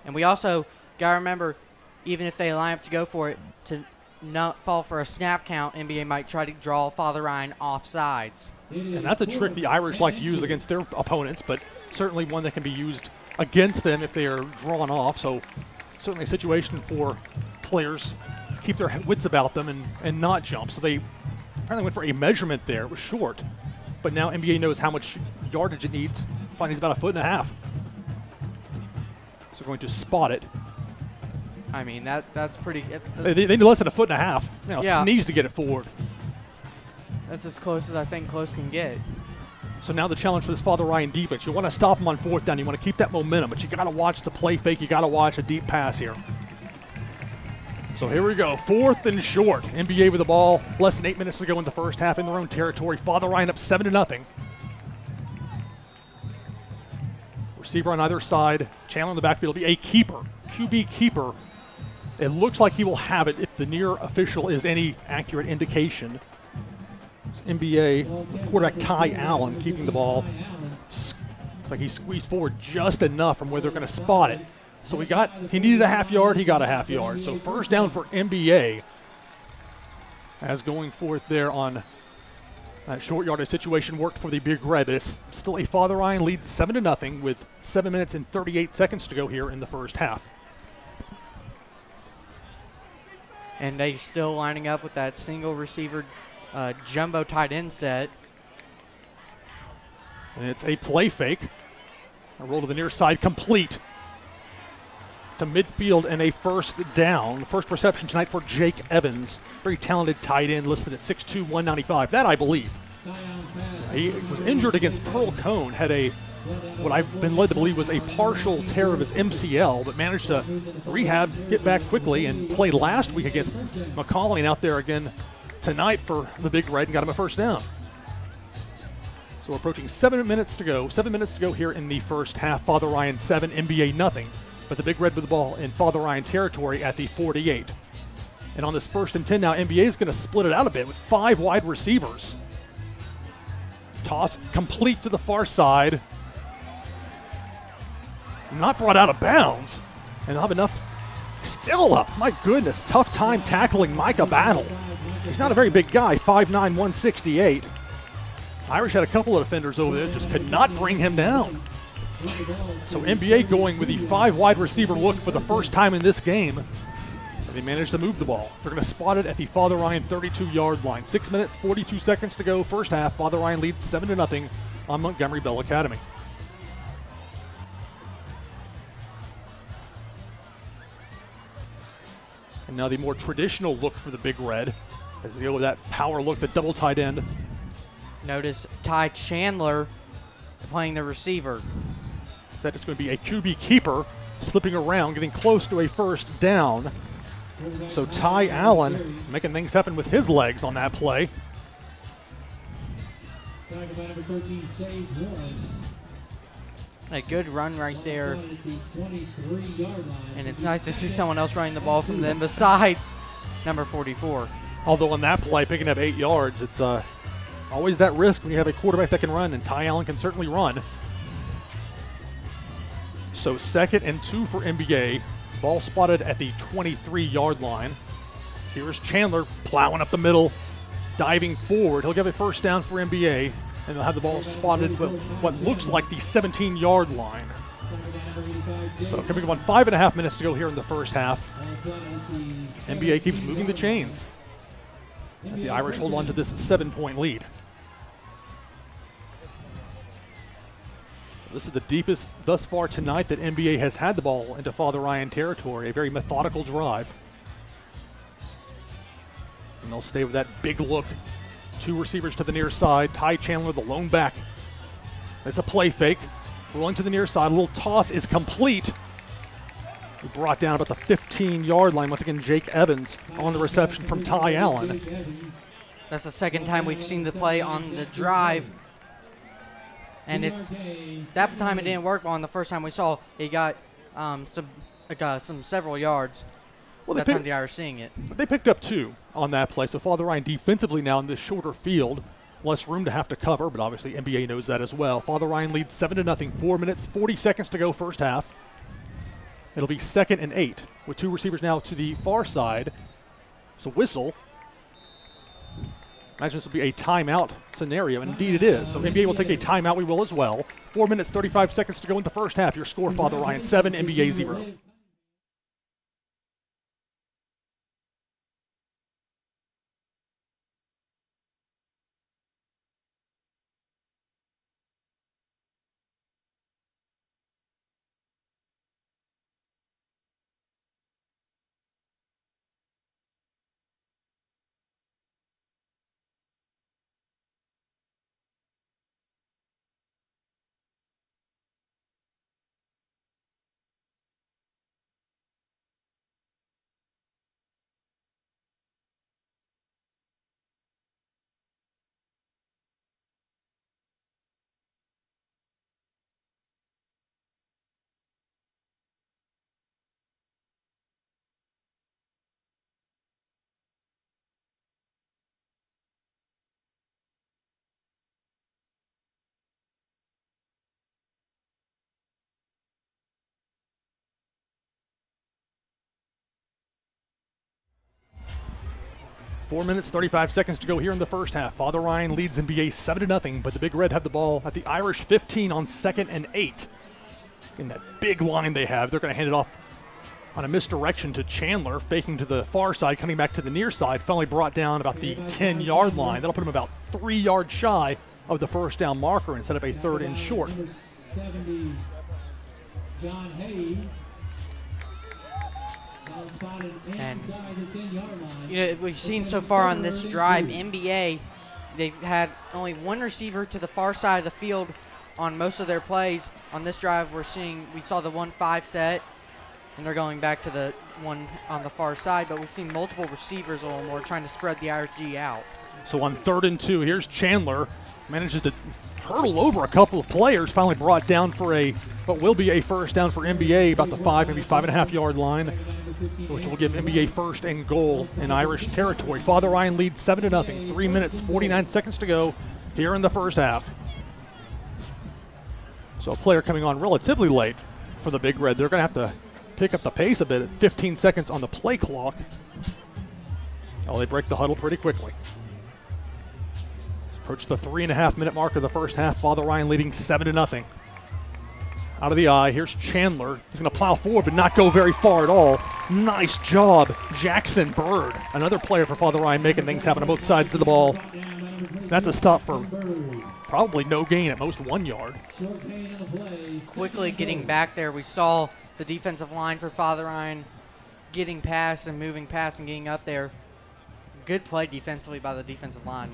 And we also got to remember, even if they line up to go for it, to not fall for a snap count, NBA might try to draw Father Ryan off sides. And that's a trick the Irish like to use against their opponents, but certainly one that can be used against them if they are drawn off. So certainly a situation for players to keep their wits about them and not jump. So they apparently went for a measurement there. It was short, but now NBA knows how much yardage it needs. Finally, it's about 1.5 feet. So going to spot it. I mean, that's pretty. They need less than 1.5 feet. Yeah. Sneeze to get it forward. That's as close as I think close can get. So now the challenge for this Father Ryan defense. You want to stop them on 4th down. You want to keep that momentum, but you got to watch the play fake. You got to watch a deep pass here. So here we go. 4th and short. NBA with the ball. Less than 8 minutes to go in the first half in their own territory. Father Ryan up 7-0. Receiver on either side. Chandler in the backfield will be a keeper. QB keeper. It looks like he will have it if the near official is any accurate indication. NBA quarterback Ty Allen keeping the ball. Looks like he squeezed forward just enough from where they're going to spot it. So he needed a half yard, he got a half yard. So first down for NBA as going forth there on that short yardage situation worked for the Big Red. It's still a Father Ryan leads 7-0 with 7 minutes and 38 seconds to go here in the first half. And they still lining up with that single receiver jumbo tight end set. And it's a play fake. A roll to the near side complete to midfield and a first down. First reception tonight for Jake Evans. Very talented tight end listed at 6'2", 195. That I believe. He was injured against Pearl Cone. Had what I've been led to believe was a partial tear of his MCL, but managed to rehab, get back quickly, and played last week against McCauley and out there again tonight for the Big Red and got him a first down. So we're approaching 7 minutes to go. 7 minutes to go here in the first half. Father Ryan 7, NBA nothing. But the Big Red with the ball in Father Ryan territory at the 48. And on this 1st and 10 now, NBA is going to split it out a bit with 5 wide receivers. Toss complete to the far side. Not brought out of bounds. And they'll have enough still up. My goodness, tough time tackling Micah Battle. He's not a very big guy, 5'9", 168. Irish had a couple of defenders over there, just could not bring him down. So MBA going with the 5 wide receiver look for the first time in this game. They managed to move the ball. They're going to spot it at the Father Ryan 32-yard line. 6 minutes, 42 seconds to go. First half, Father Ryan leads 7-0 on Montgomery Bell Academy. And now the more traditional look for the Big Red as they go with that power look, the double tight end. Notice Ty Chandler playing the receiver. That is going to be a QB keeper slipping around, getting close to a first down. So Ty Allen making things happen with his legs on that play. A good run right there. And it's nice to see someone else running the ball from them besides number 44. Although on that play, picking up 8 yards, it's always that risk when you have a quarterback that can run, and Ty Allen can certainly run. So 2nd and 2 for MBA. Ball spotted at the 23-yard line. Here's Chandler plowing up the middle, diving forward. He'll get a first down for MBA, and they'll have the ball spotted at what looks like the 17-yard line. So coming up on 5.5 minutes to go here in the first half. MBA keeps moving the chains as the Irish hold on to this 7-point lead. This is the deepest thus far tonight that MBA has had the ball into Father Ryan territory. A very methodical drive. And they'll stay with that big look. 2 receivers to the near side. Ty Chandler, the lone back. It's a play fake. Rolling to the near side. A little toss is complete. He brought down about the 15-yard line. Once again, Jake Evans on the reception from Ty Allen. That's the second time we've seen the play on the drive. And it's that time it didn't work, but on the first time we saw it got some several yards. Well, that time the Irish seeing it. They picked up 2 on that play. So Father Ryan defensively now in this shorter field, less room to have to cover, but obviously MBA knows that as well. Father Ryan leads 7-0. 4 minutes, 40 seconds to go first half. It'll be 2nd and 8 with 2 receivers now to the far side. So whistle. Imagine this will be a timeout scenario, and indeed it is. So NBA will take a timeout, we will as well. 4 minutes, 35 seconds to go in the first half. Your score, Father Ryan 7, NBA 0. Four minutes, 35 seconds to go here in the first half. Father Ryan leads NBA 7-0, but the Big Red have the ball at the Irish 15 on 2nd and 8. In that big line they have, they're going to hand it off on a misdirection to Chandler, faking to the far side, coming back to the near side, finally brought down about the 10-yard line. That'll put him about 3 yards shy of the first down marker instead of a 3rd and short. And we've seen so far on this drive, NBA, they've had only 1 receiver to the far side of the field on most of their plays. On this drive, we saw the 1-5 set, and they're going back to the one on the far side, but we've seen multiple receivers a little more trying to spread the Irish G out. So on 3rd and 2, here's Chandler, manages to hurdle over a couple of players, finally brought down for what will be a first down for NBA, about the 5, maybe 5.5 yard line, which will give NBA first and goal in Irish territory. Father Ryan leads 7-0, 3 minutes, 49 seconds to go here in the first half. So a player coming on relatively late for the Big Red. They're going to have to pick up the pace a bit at 15 seconds on the play clock. Oh, they break the huddle pretty quickly. Approach the 3.5-minute mark of the first half. Father Ryan leading 7-0. Out of the eye, here's Chandler. He's going to plow forward but not go very far at all. Nice job, Jackson Bird. Another player for Father Ryan making things happen on both sides of the ball. That's a stop for probably no gain, at most 1 yard. Quickly getting back there, we saw the defensive line for Father Ryan getting past and moving past and getting up there. Good play defensively by the defensive line.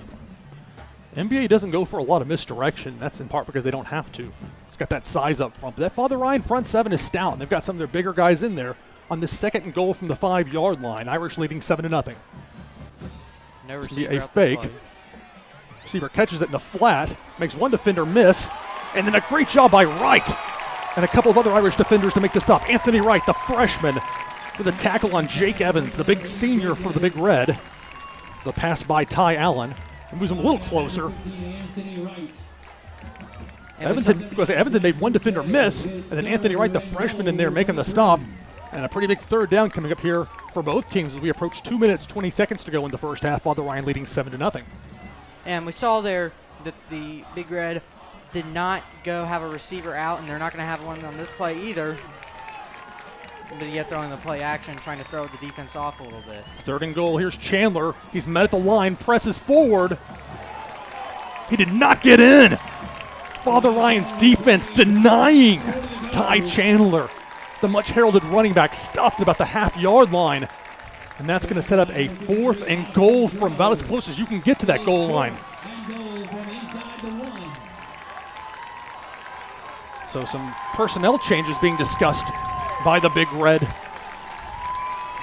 MBA doesn't go for a lot of misdirection. That's in part because they don't have to. It's got that size up front. But that Father Ryan front seven is stout, and they've got some of their bigger guys in there on this 2nd and goal from the 5-yard line. Irish leading 7-0. No It's gonna be receiver a out this fake. play. Receiver catches it in the flat, makes one defender miss, and then a great job by Wright. And a couple of other Irish defenders to make the stop. Anthony Wright, the freshman, with a tackle on Jake Evans, the big senior for the Big Red. The pass by Ty Allen. Moves him a little closer. Evans had made one defender miss, and then Anthony Wright, the freshman, in there making the stop. And a pretty big 3rd down coming up here for both teams as we approach 2 minutes, 20 seconds to go in the first half. Father Ryan leading 7-0. And we saw there that the Big Red did not go have a receiver out, and they're not going to have one on this play either. But yet throwing the play action, trying to throw the defense off a little bit. 3rd and goal. Here's Chandler. He's met at the line, presses forward. He did not get in. Father Ryan's defense denying Ty Chandler, the much heralded running back, stopped about the half-yard line. And that's going to set up a 4th and goal from about as close as you can get to that goal line. So some personnel changes being discussed by the Big Red.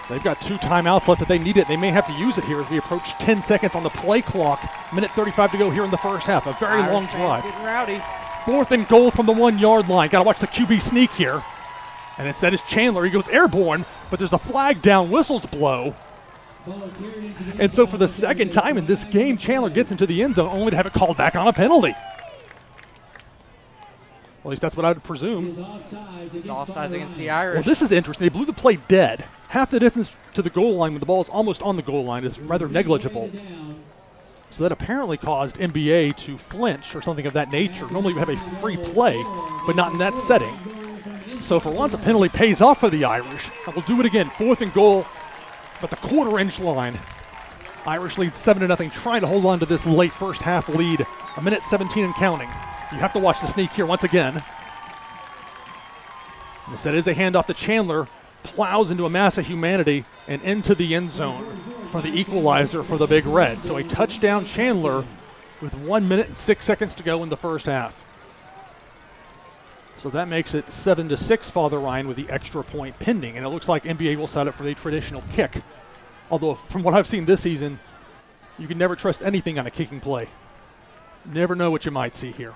They've got 2 timeouts left if they need it. They may have to use it here as we approach 10 seconds on the play clock. Minute 35 to go here in the first half. A very long drive. Getting rowdy. 4th and goal from the 1-yard line. Got to watch the QB sneak here. And instead is Chandler. He goes airborne, but there's a flag down. Whistles blow. And so for the 2nd time in this game, Chandler gets into the end zone only to have it called back on a penalty. At least that's what I would presume. It's offsides against the Irish. Well, this is interesting. They blew the play dead. Half the distance to the goal line when the ball is almost on the goal line is rather negligible. So that apparently caused MBA to flinch or something of that nature. Normally we have a free play, but not in that setting. So for once, a penalty pays off for the Irish. And we'll do it again. 4th and goal, but the 1/4-inch line. Irish lead 7-0, trying to hold on to this late first half lead. A minute 17 and counting. You have to watch the sneak here once again. And instead is a handoff to Chandler. Plows into a mass of humanity and into the end zone for the equalizer for the Big Red. So a touchdown Chandler with 1 minute and 6 seconds to go in the first half. So that makes it 7-6 Father Ryan with the extra point pending. And it looks like NBA will set up for the traditional kick. Although from what I've seen this season, you can never trust anything on a kicking play. Never know what you might see here.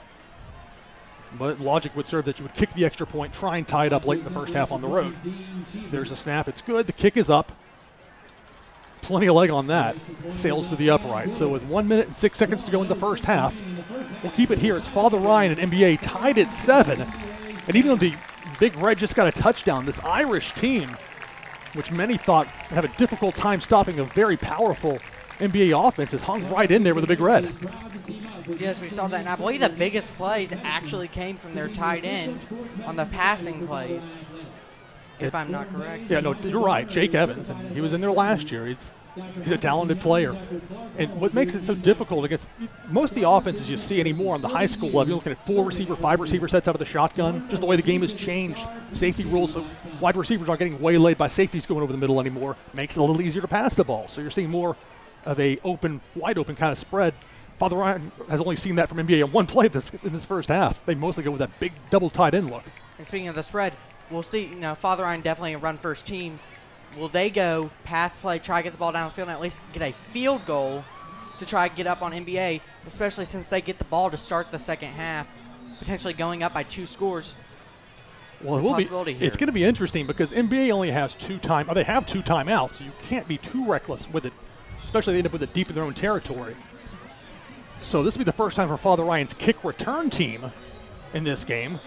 But logic would serve that you would kick the extra point, try and tie it up late in the first half on the road. There's a snap. It's good. The kick is up. Plenty of leg on that. Sails to the upright. So with 1 minute and 6 seconds to go in the first half, we'll keep it here. It's Father Ryan and NBA tied at 7. And even though the Big Red just got a touchdown, this Irish team, which many thought would have a difficult time stopping a very powerful NBA offense, is hung right in there with the Big Red. Yes, we saw that. And I believe the biggest plays actually came from their tight end on the passing plays, if I'm not correct. Yeah, no, you're right. Jake Evans, and he was in there last year. He's a talented player. And what makes it so difficult against most of the offenses you see anymore on the high school level, you're looking at 4-receiver, 5-receiver sets out of the shotgun, just the way the game has changed. Safety rules, so wide receivers aren't getting waylaid by safeties going over the middle anymore. Makes it a little easier to pass the ball. So you're seeing more of a wide open kind of spread. Father Ryan has only seen that from NBA on one play in this first half. They mostly go with that big double tight end look. And speaking of the spread, we'll see, Father Ryan definitely a run-first team. Will they go pass play, try to get the ball downfield, and at least get a field goal to try to get up on NBA, especially since they get the ball to start the second half, potentially going up by 2 scores? Well, it's going to be interesting because NBA only has 2 timeouts. They have 2 timeouts, so you can't be too reckless with it, especially if they end up with it deep in their own territory. So this will be the first time for Father Ryan's kick return team in this game.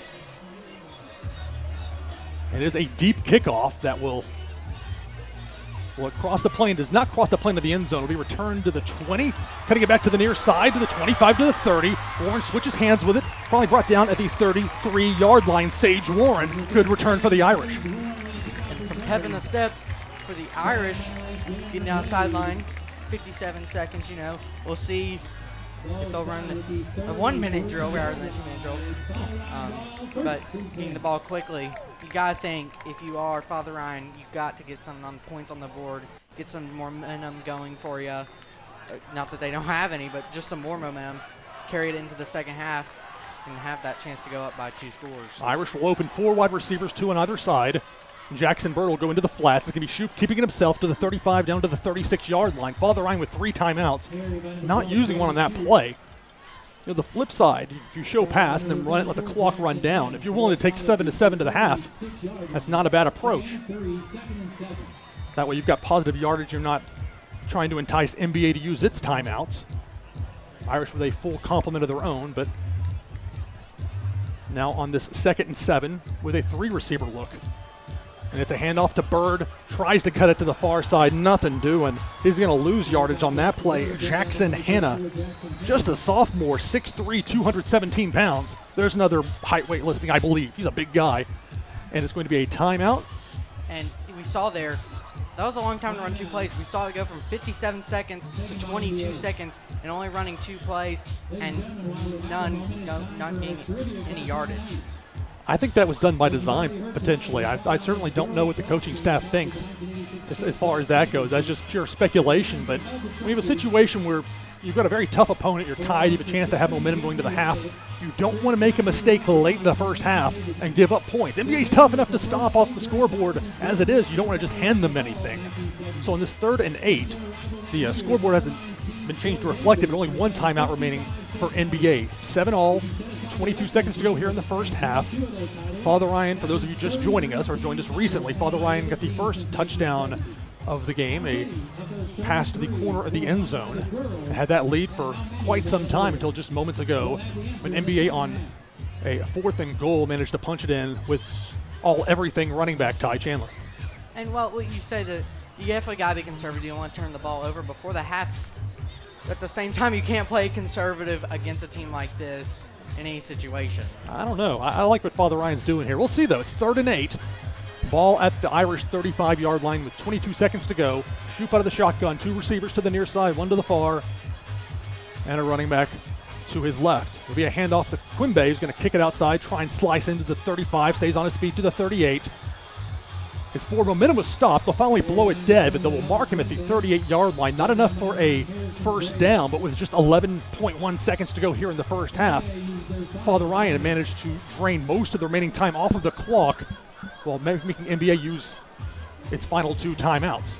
It is a deep kickoff that will cross the plane, does not cross the plane of the end zone. It'll be returned to the 20, cutting it back to the near side, to the 25, to the 30. Warren switches hands with it, probably brought down at the 33-yard line. Sage Warren, good return for the Irish. And from Kevin the step for the Irish, getting down the sideline, 57 seconds, we'll see if they'll run a 1-minute drill rather than a 2-minute drill. But getting the ball quickly, you got to think, if you are Father Ryan, you've got to get some points on the board, get some more momentum going for you. Not that they don't have any, but just some more momentum. Carry it into the second half and have that chance to go up by 2 scores. Irish will open 4 wide receivers, 2 on either side. Jackson Bird will go into the flats. It's going to be keeping it himself to the 35 down to the 36-yard line. Father Ryan with 3 timeouts, not using one on that play. The flip side, if you show pass and then run it, let the clock run down. If you're willing to take 7-7 to the half, that's not a bad approach. That way you've got positive yardage. You're not trying to entice MBA to use its timeouts. Irish with a full complement of their own, but now on this 2nd and 7 with a 3-receiver look. And it's a handoff to Bird, tries to cut it to the far side, nothing doing. He's going to lose yardage on that play. Jackson Hanna, just a sophomore, 6'3", 217 pounds. There's another height weight listing, I believe. He's a big guy. And it's going to be a timeout. And we saw there, that was a long time to run 2 plays. We saw it go from 57 seconds to 22 seconds and only running 2 plays and not getting any yardage. I think that was done by design, potentially. I certainly don't know what the coaching staff thinks as far as that goes. That's just pure speculation. But we have a situation where you've got a very tough opponent. You're tied. You have a chance to have momentum going to the half. You don't want to make a mistake late in the first half and give up points. NBA's tough enough to stop off the scoreboard as it is. You don't want to just hand them anything. So on this 3rd and 8, the scoreboard hasn't been changed to reflect it, but only 1 timeout remaining for NBA. 7-all. 22 seconds to go here in the first half. Father Ryan, for those of you just joining us or joined us recently, Father Ryan got the first touchdown of the game, a pass to the corner of the end zone. Had that lead for quite some time until just moments ago when NBA on a 4th and goal managed to punch it in with everything running back Ty Chandler. And what you say that you definitely got to be conservative. You don't want to turn the ball over before the half. At the same time, you can't play conservative against a team like this in any situation. I don't know. I like what Father Ryan's doing here. We'll see, though. It's 3rd and 8. Ball at the Irish 35-yard line with 22 seconds to go. Shoot out of the shotgun. 2 receivers to the near side, 1 to the far, and a running back to his left. It'll be a handoff to Quimby, who's going to kick it outside, try and slice into the 35, stays on his feet to the 38. His forward momentum was stopped. They'll finally blow it dead, but they will mark him at the 38-yard line. Not enough for a first down, but with just 11.1 seconds to go here in the first half, Father Ryan managed to drain most of the remaining time off of the clock while making NBA use its final 2 timeouts.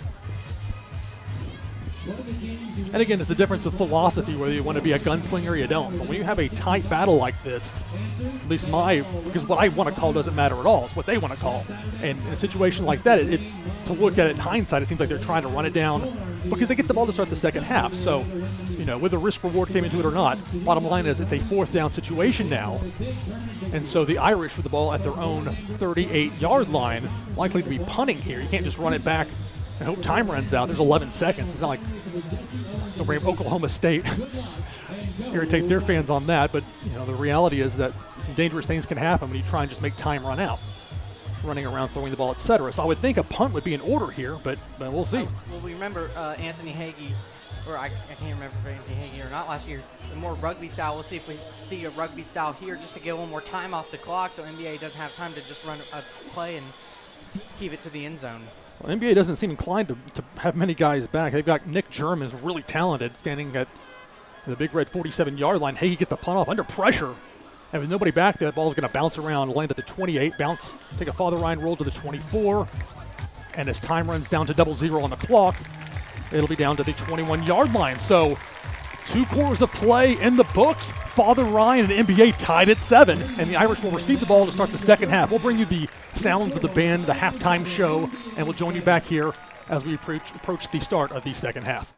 And again, it's a difference of philosophy, whether you want to be a gunslinger or you don't. But when you have a tight battle like this, at least because what I want to call doesn't matter at all. It's what they want to call. And in a situation like that, to look at it in hindsight, it seems like they're trying to run it down because they get the ball to start the second half. So, whether risk reward came into it or not, bottom line is it's a 4th down situation now. And so the Irish with the ball at their own 38-yard line, likely to be punting here. You can't just run it back and hope time runs out. There's 11 seconds. It's not like the Oklahoma State irritate their fans on that, but the reality is that dangerous things can happen when you try and just make time run out, running around, throwing the ball, etc. So I would think a punt would be in order here, but we'll see. Well, we remember Anthony Hagee, or I can't remember if Anthony Hagee or not last year, the more rugby style. We'll see if we see a rugby style here just to get one more time off the clock so NBA doesn't have time to just run a play and keep it to the end zone. Well, NBA doesn't seem inclined to have many guys back. They've got Nick German, who's really talented, standing at the big red 47-yard line. Hagee gets the punt off under pressure. And with nobody back there, the ball's going to bounce around, land at the 28, bounce, take a Father Ryan roll to the 24. And as time runs down to 00 on the clock, it'll be down to the 21-yard line. So 2 quarters of play in the books. Father Ryan and the NBA tied at 7, and the Irish will receive the ball to start the second half. We'll bring you the sounds of the band, the halftime show, and we'll join you back here as we approach the start of the second half.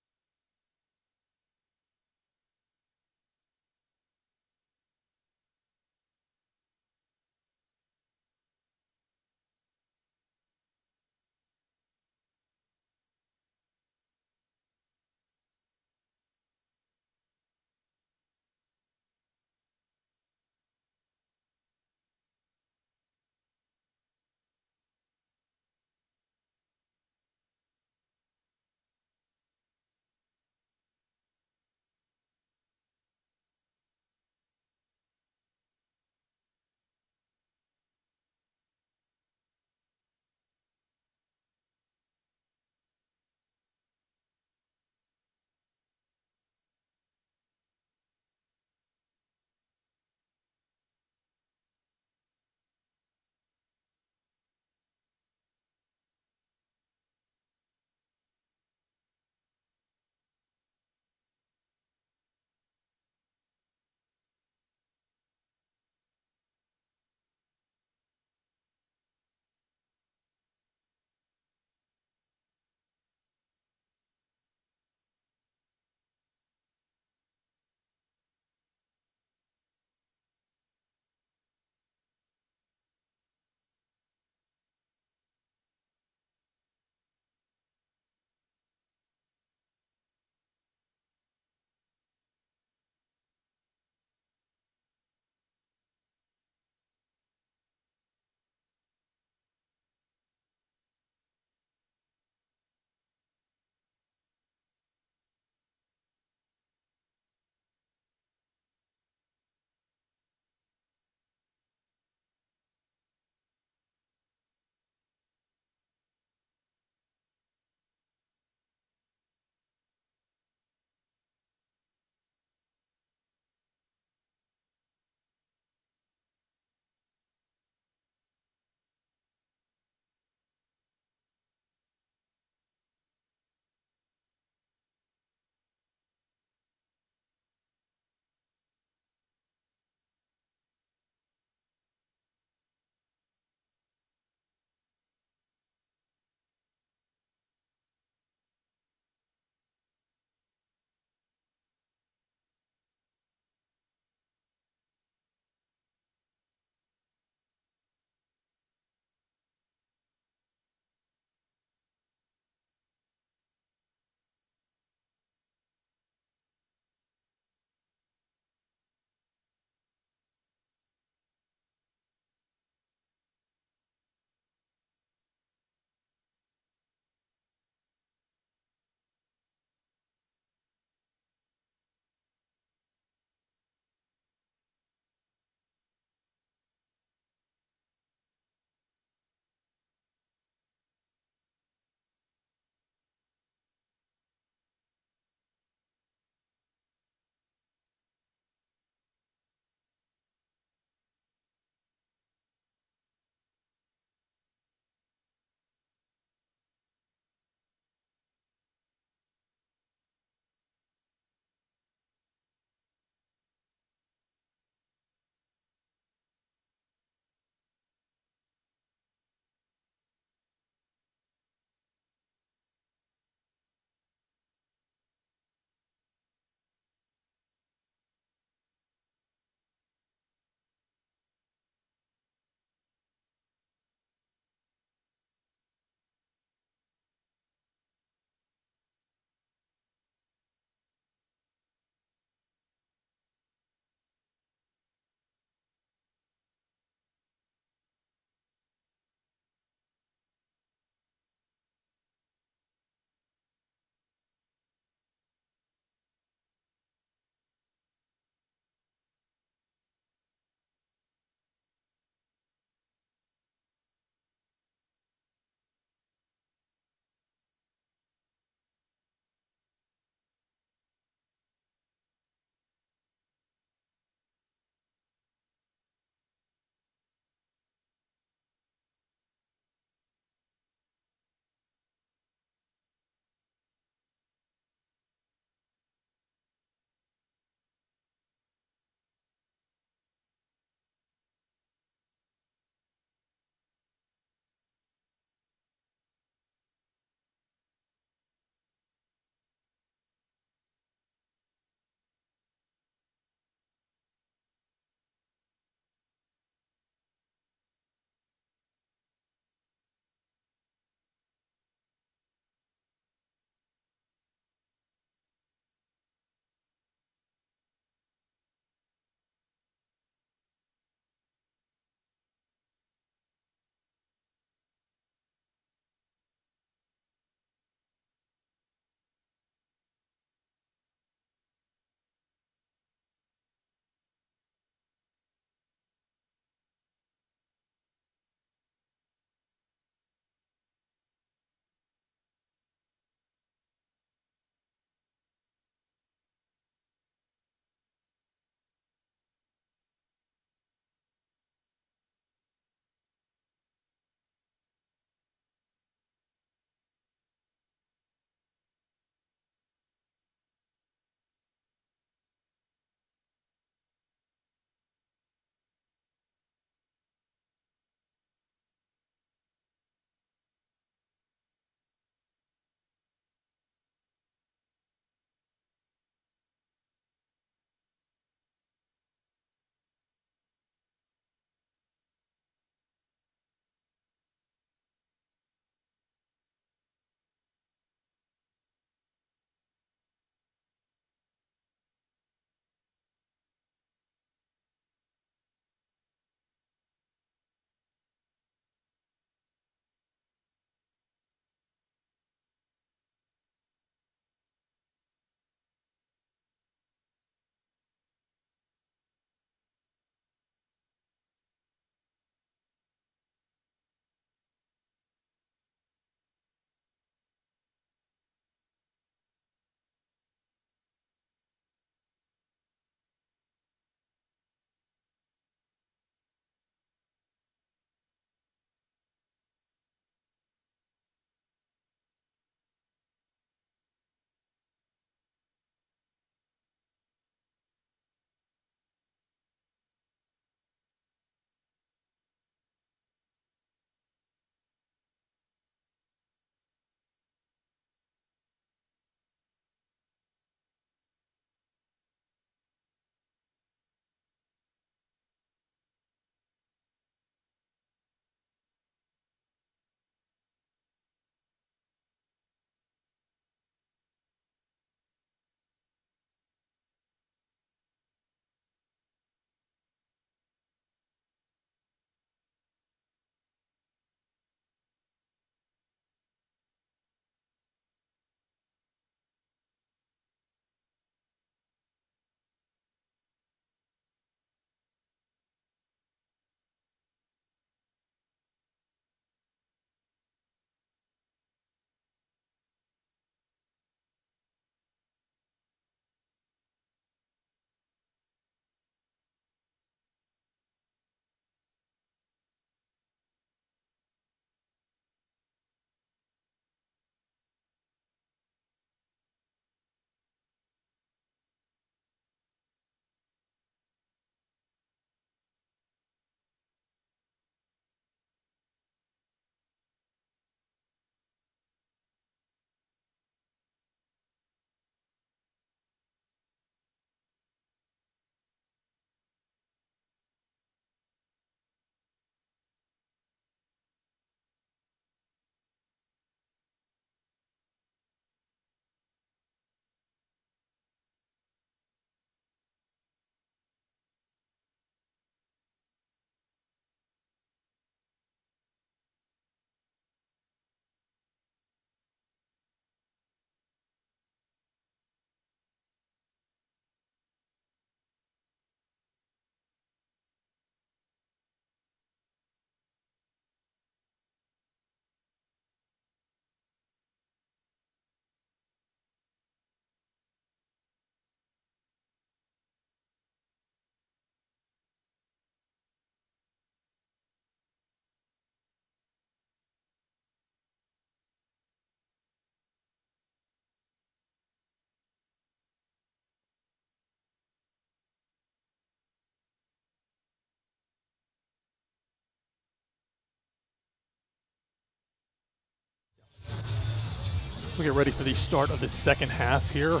We get ready for the start of the second half here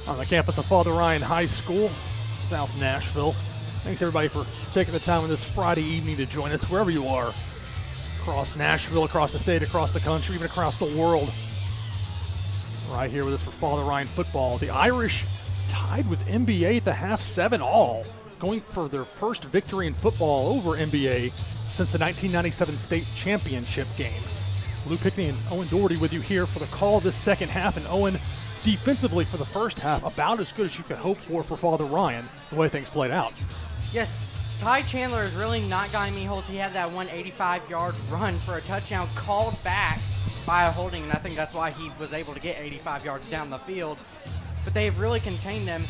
on the campus of Father Ryan High School, South Nashville. Thanks everybody for taking the time on this Friday evening to join us wherever you are. Across Nashville, across the state, across the country, even across the world. Right here with us for Father Ryan football. The Irish tied with MBA at the half, 7-all, going for their first victory in football over MBA since the 1997 state championship game. Lou Pickney and Owen Dougherty with you here for the call of this second half. And Owen, defensively for the first half, about as good as you could hope for Father Ryan, the way things played out. Yes, Ty Chandler has really not gotten any holes. He had that 185-yard run for a touchdown called back by a holding, and I think that's why he was able to get 85 yards down the field. But they have really contained them,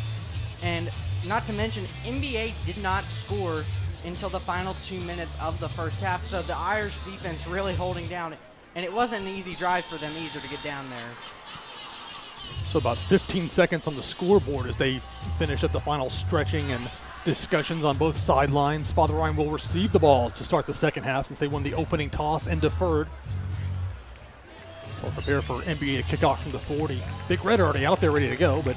and not to mention, NBA did not score until the final 2 minutes of the first half, so the Irish defense really holding down. And it wasn't an easy drive for them either to get down there. So about 15 seconds on the scoreboard as they finish up the final stretching and discussions on both sidelines. Father Ryan will receive the ball to start the second half since they won the opening toss and deferred. So prepare for NBA to kick off from the 40. Big Red already out there ready to go, but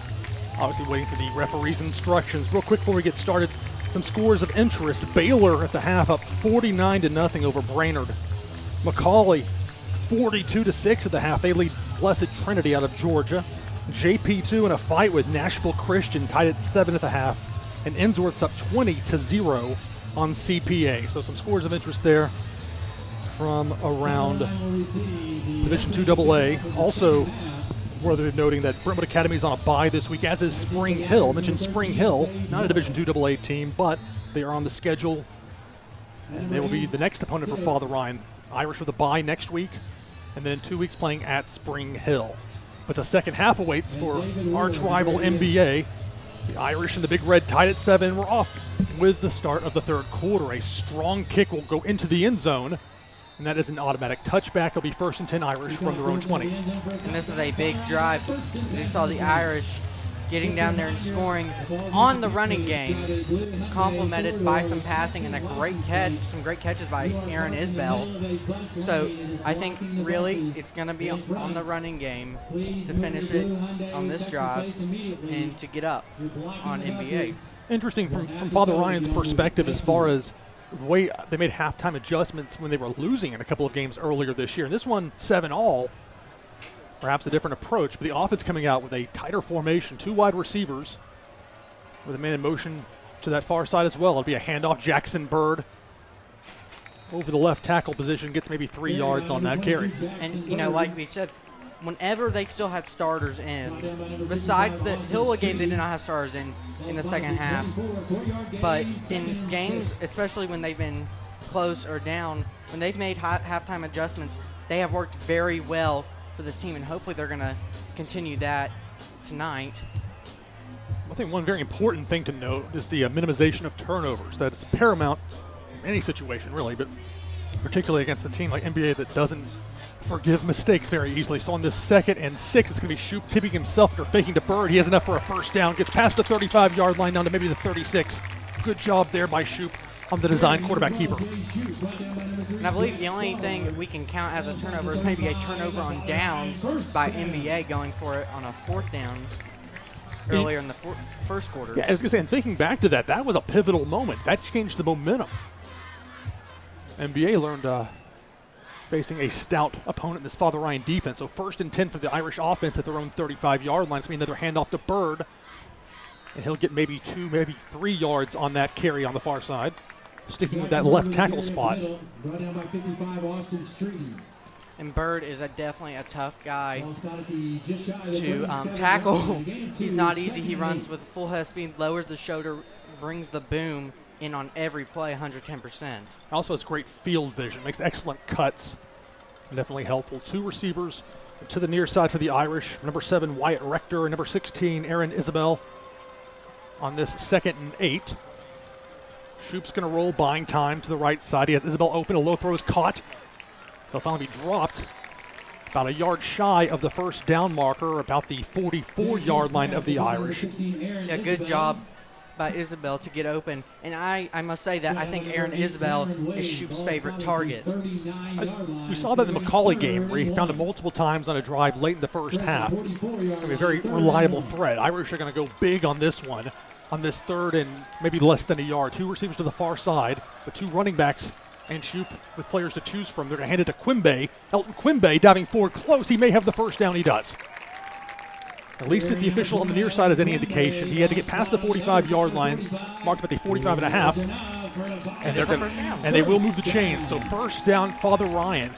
obviously waiting for the referee's instructions. Real quick before we get started, some scores of interest. Baylor at the half up 49-0 over Brainerd. Macaulay 42-6 at the half. They lead Blessed Trinity out of Georgia. JP2 in a fight with Nashville Christian tied at 7 at the half. And Ensworth's up 20-0 on CPA. So some scores of interest there from around Division II AA. Also worth noting that Brentwood Academy is on a bye this week, as is Spring Hill. I mentioned Spring Hill, not a Division II AA team, but they are on the schedule. And they will be the next opponent for Father Ryan. Irish with a bye next week, and then in 2 weeks playing at Spring Hill. But the second half awaits for arch rival MBA. The Irish and the Big Red tied at 7. We're off with the start of the third quarter. A strong kick will go into the end zone, and that is an automatic touchback. It'll be 1st and 10 Irish from their own 20. And this is a big drive. We saw the Irish getting down there and scoring on the running game, complemented by some passing and some great catches by Aaron Isbell. So I think really it's going to be on the running game to finish it on this drive and to get up on NBA. Interesting from Father Ryan's perspective as far as the way they made halftime adjustments when they were losing in a couple of games earlier this year. And this one, 7-all. Perhaps a different approach, but the offense coming out with a tighter formation, 2 wide receivers with a man in motion to that far side as well. It'll be a handoff. Jackson Bird over the left tackle position, gets maybe 3 yards on that carry. And, like we said, whenever they still had starters in, besides the Hill game, they did not have starters in the second half. But in games, especially when they've been close or down, when they've made halftime adjustments, they have worked very well for this team, and hopefully they're going to continue that tonight. I think one very important thing to note is the minimization of turnovers. That's paramount in any situation, really, but particularly against a team like NBA that doesn't forgive mistakes very easily. So on this 2nd and 6, it's going to be Shoup tipping himself after faking to Bird. He has enough for a first down, gets past the 35-yard line down to maybe the 36. Good job there by Shoup on the design quarterback keeper. And I believe the only thing we can count as a turnover is maybe a turnover on downs by NBA going for it on a 4th down earlier in the first quarter. Yeah, I was going to say, and thinking back to that, that was a pivotal moment. That changed the momentum. NBA learned facing a stout opponent in this Father Ryan defense. So 1st and 10 for the Irish offense at their own 35-yard line. It's going to be another handoff to Bird. And he'll get maybe 2, maybe 3 yards on that carry on the far side. Sticking with that left tackle spot. And Bird is definitely a tough guy to tackle. He's not easy. He runs with full head speed, lowers the shoulder, brings the boom in on every play, 110%. Also has great field vision, makes excellent cuts. Definitely helpful. 2 receivers to the near side for the Irish. Number 7, Wyatt Rector, and number 16, Aaron Isabel. On this 2nd and 8. Shoup's going to roll, buying time to the right side. He has Isabel open. A low throw is caught. He'll finally be dropped about a yard shy of the first down marker, about the 44-yard line of the Irish. Yeah, good job by Isabel to get open. And I must say that I think Aaron Isabel is Shoop's favorite target. We saw that in the McCauley game where he found it multiple times on a drive late in the first half. A very reliable threat. Irish are going to go big on this one, on this third and maybe less than a yard. 2 receivers to the far side, but 2 running backs and Shoop with players to choose from. They're going to hand it to Quimby. Elton Quimby diving forward close. He may have the first down. He does. At least if the official on the near side has any indication, he had to get past the 45-yard line, marked at the 45 and a half, and they will move the chains. So first down, Father Ryan.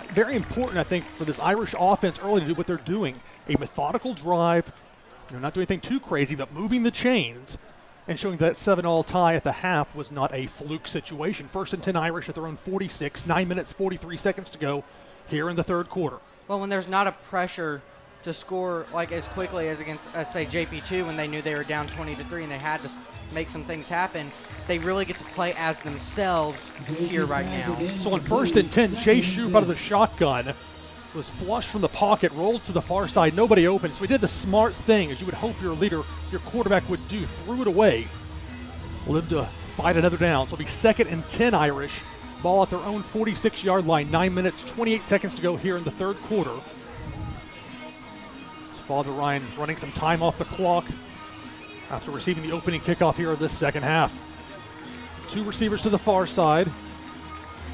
Very important, I think, for this Irish offense early to do what they're doing. A methodical drive, not doing anything too crazy, but moving the chains and showing that 7-all tie at the half was not a fluke situation. 1st and 10 Irish at their own 46, 9 minutes, 43 seconds to go here in the third quarter. Well, when there's not a pressure to score like as quickly as against, say, JP2 when they knew they were down 20-3 and they had to make some things happen, they really get to play as themselves here right now. So on 1st and 10, Chase Shoop out of the shotgun was flushed from the pocket, rolled to the far side, nobody open. So he did the smart thing, as you would hope your leader, your quarterback would do, threw it away. Lived to fight another down. So it'll be 2nd and 10 Irish. Ball at their own 46-yard line, 9 minutes, 28 seconds to go here in the third quarter. Father Ryan running some time off the clock after receiving the opening kickoff here of this second half. 2 receivers to the far side.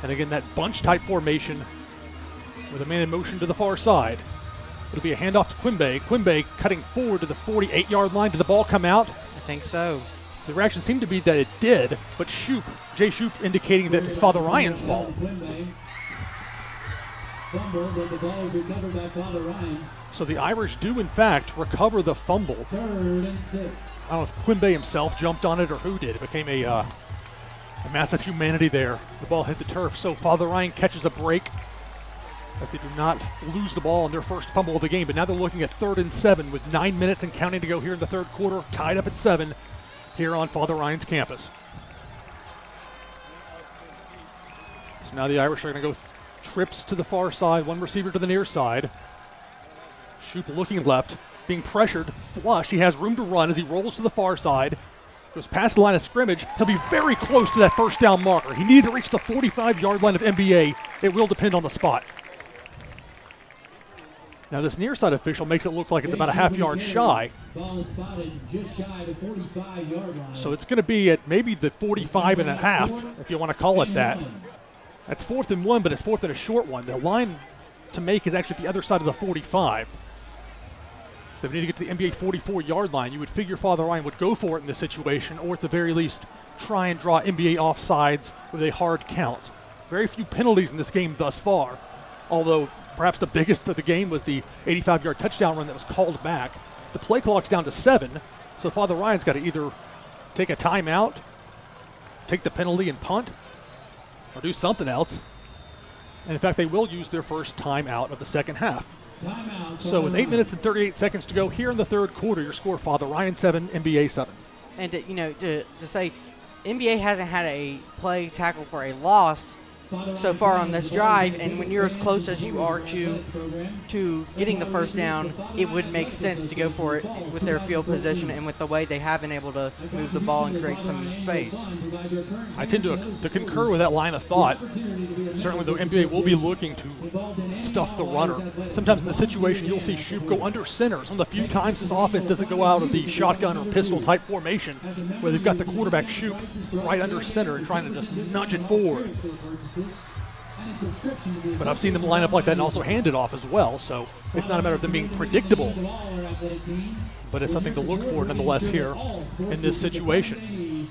And again, that bunch-type formation with a man in motion to the far side. It'll be a handoff to Quimby. Quimby cutting forward to the 48-yard line. Did the ball come out? I think so. The reaction seemed to be that it did, but Jay Shoop indicating that it's Father Ryan's ball. So the Irish do, in fact, recover the fumble. 3rd and 6. I don't know if Quimby himself jumped on it or who did. It became a massive humanity there. The ball hit the turf, so Father Ryan catches a break. But they do not lose the ball on their first fumble of the game. But now they're looking at 3rd and 7 with 9 minutes and counting to go here in the third quarter. Tied up at 7 here on Father Ryan's campus. So now the Irish are going to go trips to the far side, 1 receiver to the near side. Shoop looking left, being pressured, flush. He has room to run as he rolls to the far side. Goes past the line of scrimmage. He'll be very close to that first down marker. He needed to reach the 45-yard line of MBA. It will depend on the spot. Now this near side official makes it look like it's about a half-yard shy. Ball spotted just shy of the 45-yard line. So it's going to be at maybe the 45 and a half, if you want to call it that. That's 4th and 1, but it's 4th and a short one. The line to make is actually the other side of the 45. So if we need to get to the NBA 44-yard line, you would figure Father Ryan would go for it in this situation, or at the very least, try and draw NBA offsides with a hard count. Very few penalties in this game thus far, although perhaps the biggest of the game was the 85-yard touchdown run that was called back. The play clock's down to 7, so Father Ryan's got to either take a timeout, take the penalty and punt, or do something else. And in fact, they will use their first timeout of the second half. So with 8 minutes and 38 seconds to go here in the third quarter, your score, Father Ryan 7, NBA 7. And to say NBA hasn't had a play tackle for a loss so far on this drive, and when you're as close as you are to getting the first down, it would make sense to go for it with their field position and with the way they have been able to move the ball and create some space. I tend to concur with that line of thought. Certainly, the NBA will be looking to stuff the runner. Sometimes in the situation, you'll see Shoop go under center. Some of the few times this offense doesn't go out of the shotgun or pistol type formation where they've got the quarterback Shoop right under center and trying to just nudge it forward. But I've seen them line up like that and also hand it off as well, so it's not a matter of them being predictable, but it's something to look for nonetheless here in this situation.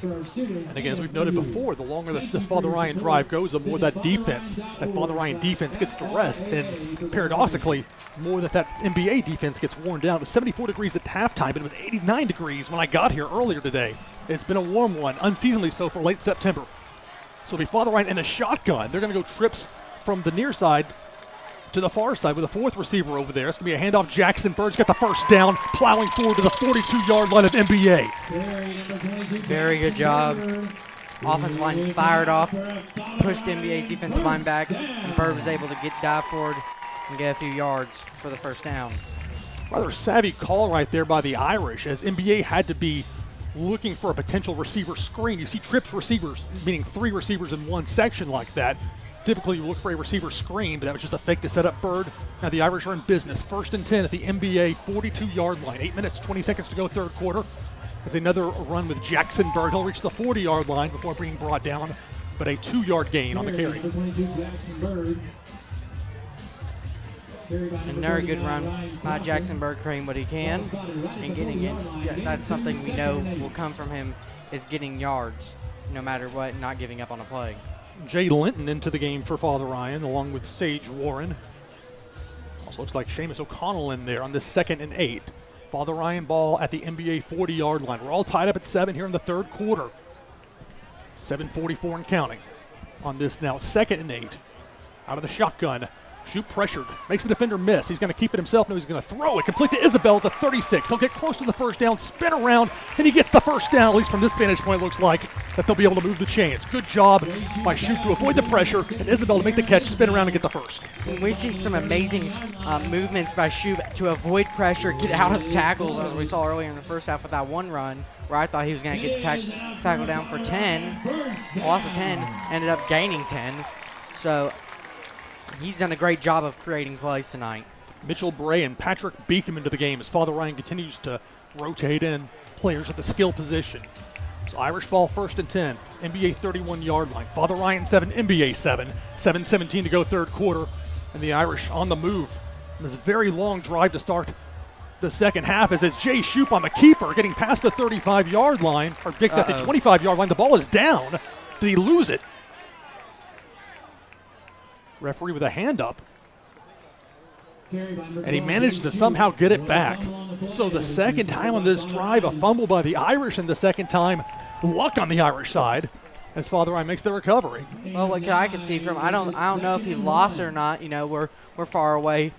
And again, as we've noted before, the longer this Father Ryan drive goes, the more that Father Ryan defense gets to rest, and paradoxically, more that NBA defense gets worn down. It was 74 degrees at halftime, but it was 89 degrees when I got here earlier today. It's been a warm one, unseasonably so for late September. So it'll be Father Ryan in a shotgun. They're going to go trips from the near side to the far side with a 4th receiver over there. It's going to be a handoff. Jackson Bird's got the first down, plowing forward to the 42-yard line of NBA. Very good job. Offensive line fired off, pushed NBA's defensive line back, and Bird was able to dive forward and get a few yards for the first down. Rather savvy call right there by the Irish, as MBA had to be looking for a potential receiver screen. You see trips receivers, meaning 3 receivers in one section like that. Typically you look for a receiver screen, but that was just a fake to set up Bird. Now the Irish are in business. 1st and 10 at the MBA 42-yard line. 8 minutes, 20 seconds to go, third quarter. As another run with Jackson Bird. He'll reach the 40-yard line before being brought down, but a 2-yard gain on the carry. Another good run by Jackson Bird, creating what he can and getting it. Yeah, that's something we know will come from him, is getting yards no matter what, not giving up on a play. Jay Linton into the game for Father Ryan, along with Sage Warren. Also looks like Seamus O'Connell in there on this 2nd and 8. Father Ryan ball at the NBA 40-yard line. We're all tied up at 7 here in the third quarter. 7:44 and counting on this now 2nd and 8. Out of the shotgun. Shoot pressured. Makes the defender miss. He's going to keep it himself. No, he's going to throw it. Complete to Isabel at the 36. He'll get close to the first down, spin around, and he gets the first down. At least from this vantage point, it looks like that they'll be able to move the chains. Good job by Shoot to avoid the pressure, and Isabel to make the catch, spin around, and get the first. We've seen some amazing movements by Shoot to avoid pressure, get out of tackles, as we saw earlier in the first half with that one run, where I thought he was going to get tackled down for 10. Lost of 10, ended up gaining 10. So he's done a great job of creating plays tonight. Mitchell Bray and Patrick Beacom into the game as Father Ryan continues to rotate in players at the skill position. So Irish ball 1st and 10, NBA 31-yard line. Father Ryan 7, NBA 7. 7:17 to go third quarter, and the Irish on the move. And this very long drive to start the second half as it's Jay Shoup on the keeper, getting past the 35-yard line, or at the 25-yard line. The ball is down. Did he lose it? Referee with a hand up. And he managed to somehow get it back. So the second time on this drive, a fumble by the Irish, and the second time, luck on the Irish side as Father Ryan makes the recovery. Well, what I can see from, I don't know if he lost it or not. You know, we're far away.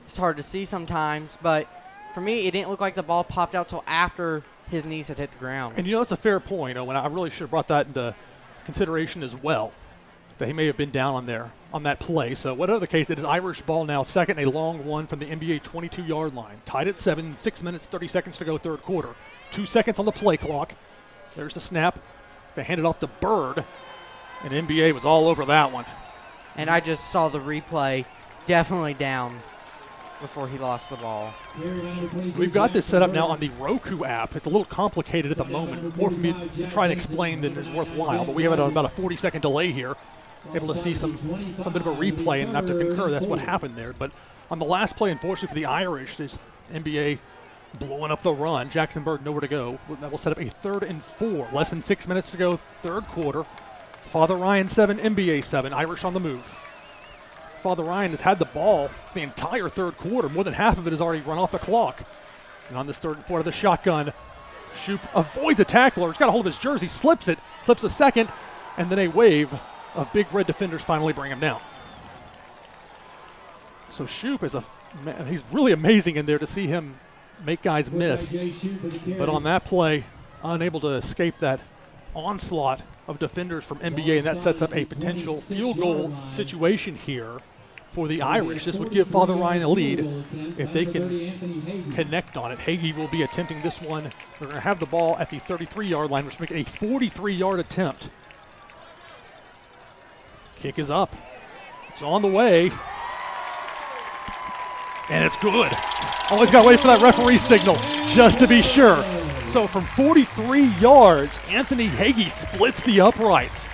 It's hard to see sometimes, but for me, it didn't look like the ball popped out till after his knees had hit the ground. And you know, that's a fair point, Owen. I really should have brought that into consideration as well, that he may have been down on there on that play. So whatever the case, it is Irish ball now, second, a long one from the NBA 22-yard line. Tied at 7, 6 minutes, 30 seconds to go third quarter. 2 seconds on the play clock. There's the snap. They hand it off to Bird, and NBA was all over that one. And I just saw the replay, definitely down before he lost the ball. We've got this set up now on the Roku app. It's a little complicated at the moment, more for me to try and explain than is worthwhile, but we have about a 40-second delay here. Able to see some bit of a replay and have to concur that's what happened there. But on the last play, unfortunately for the Irish, this NBA blowing up the run. Jackson Bird nowhere to go. That will set up a 3rd and 4. Less than 6 minutes to go, third quarter. Father Ryan 7, NBA 7. Irish on the move. Father Ryan has had the ball the entire third quarter. More than half of it has already run off the clock. And on this 3rd and 4 of the shotgun, Shoup avoids a tackler. He's got a hold of his jersey, slips it, slips a second, and then a wave of big red defenders finally bring him down. So Shoup he's really amazing in there to see him make guys miss. But on that play, unable to escape that onslaught of defenders from NBA, and that sets up a potential field goal situation here for the Irish. This would give Father Ryan a lead if they can connect on it. Hagee will be attempting this one. They're going to have the ball at the 33-yard line, which makes it a 43-yard attempt. Kick is up. It's on the way. And it's good. Always got to wait for that referee signal just to be sure. So from 43 yards, Anthony Hagee splits the uprights.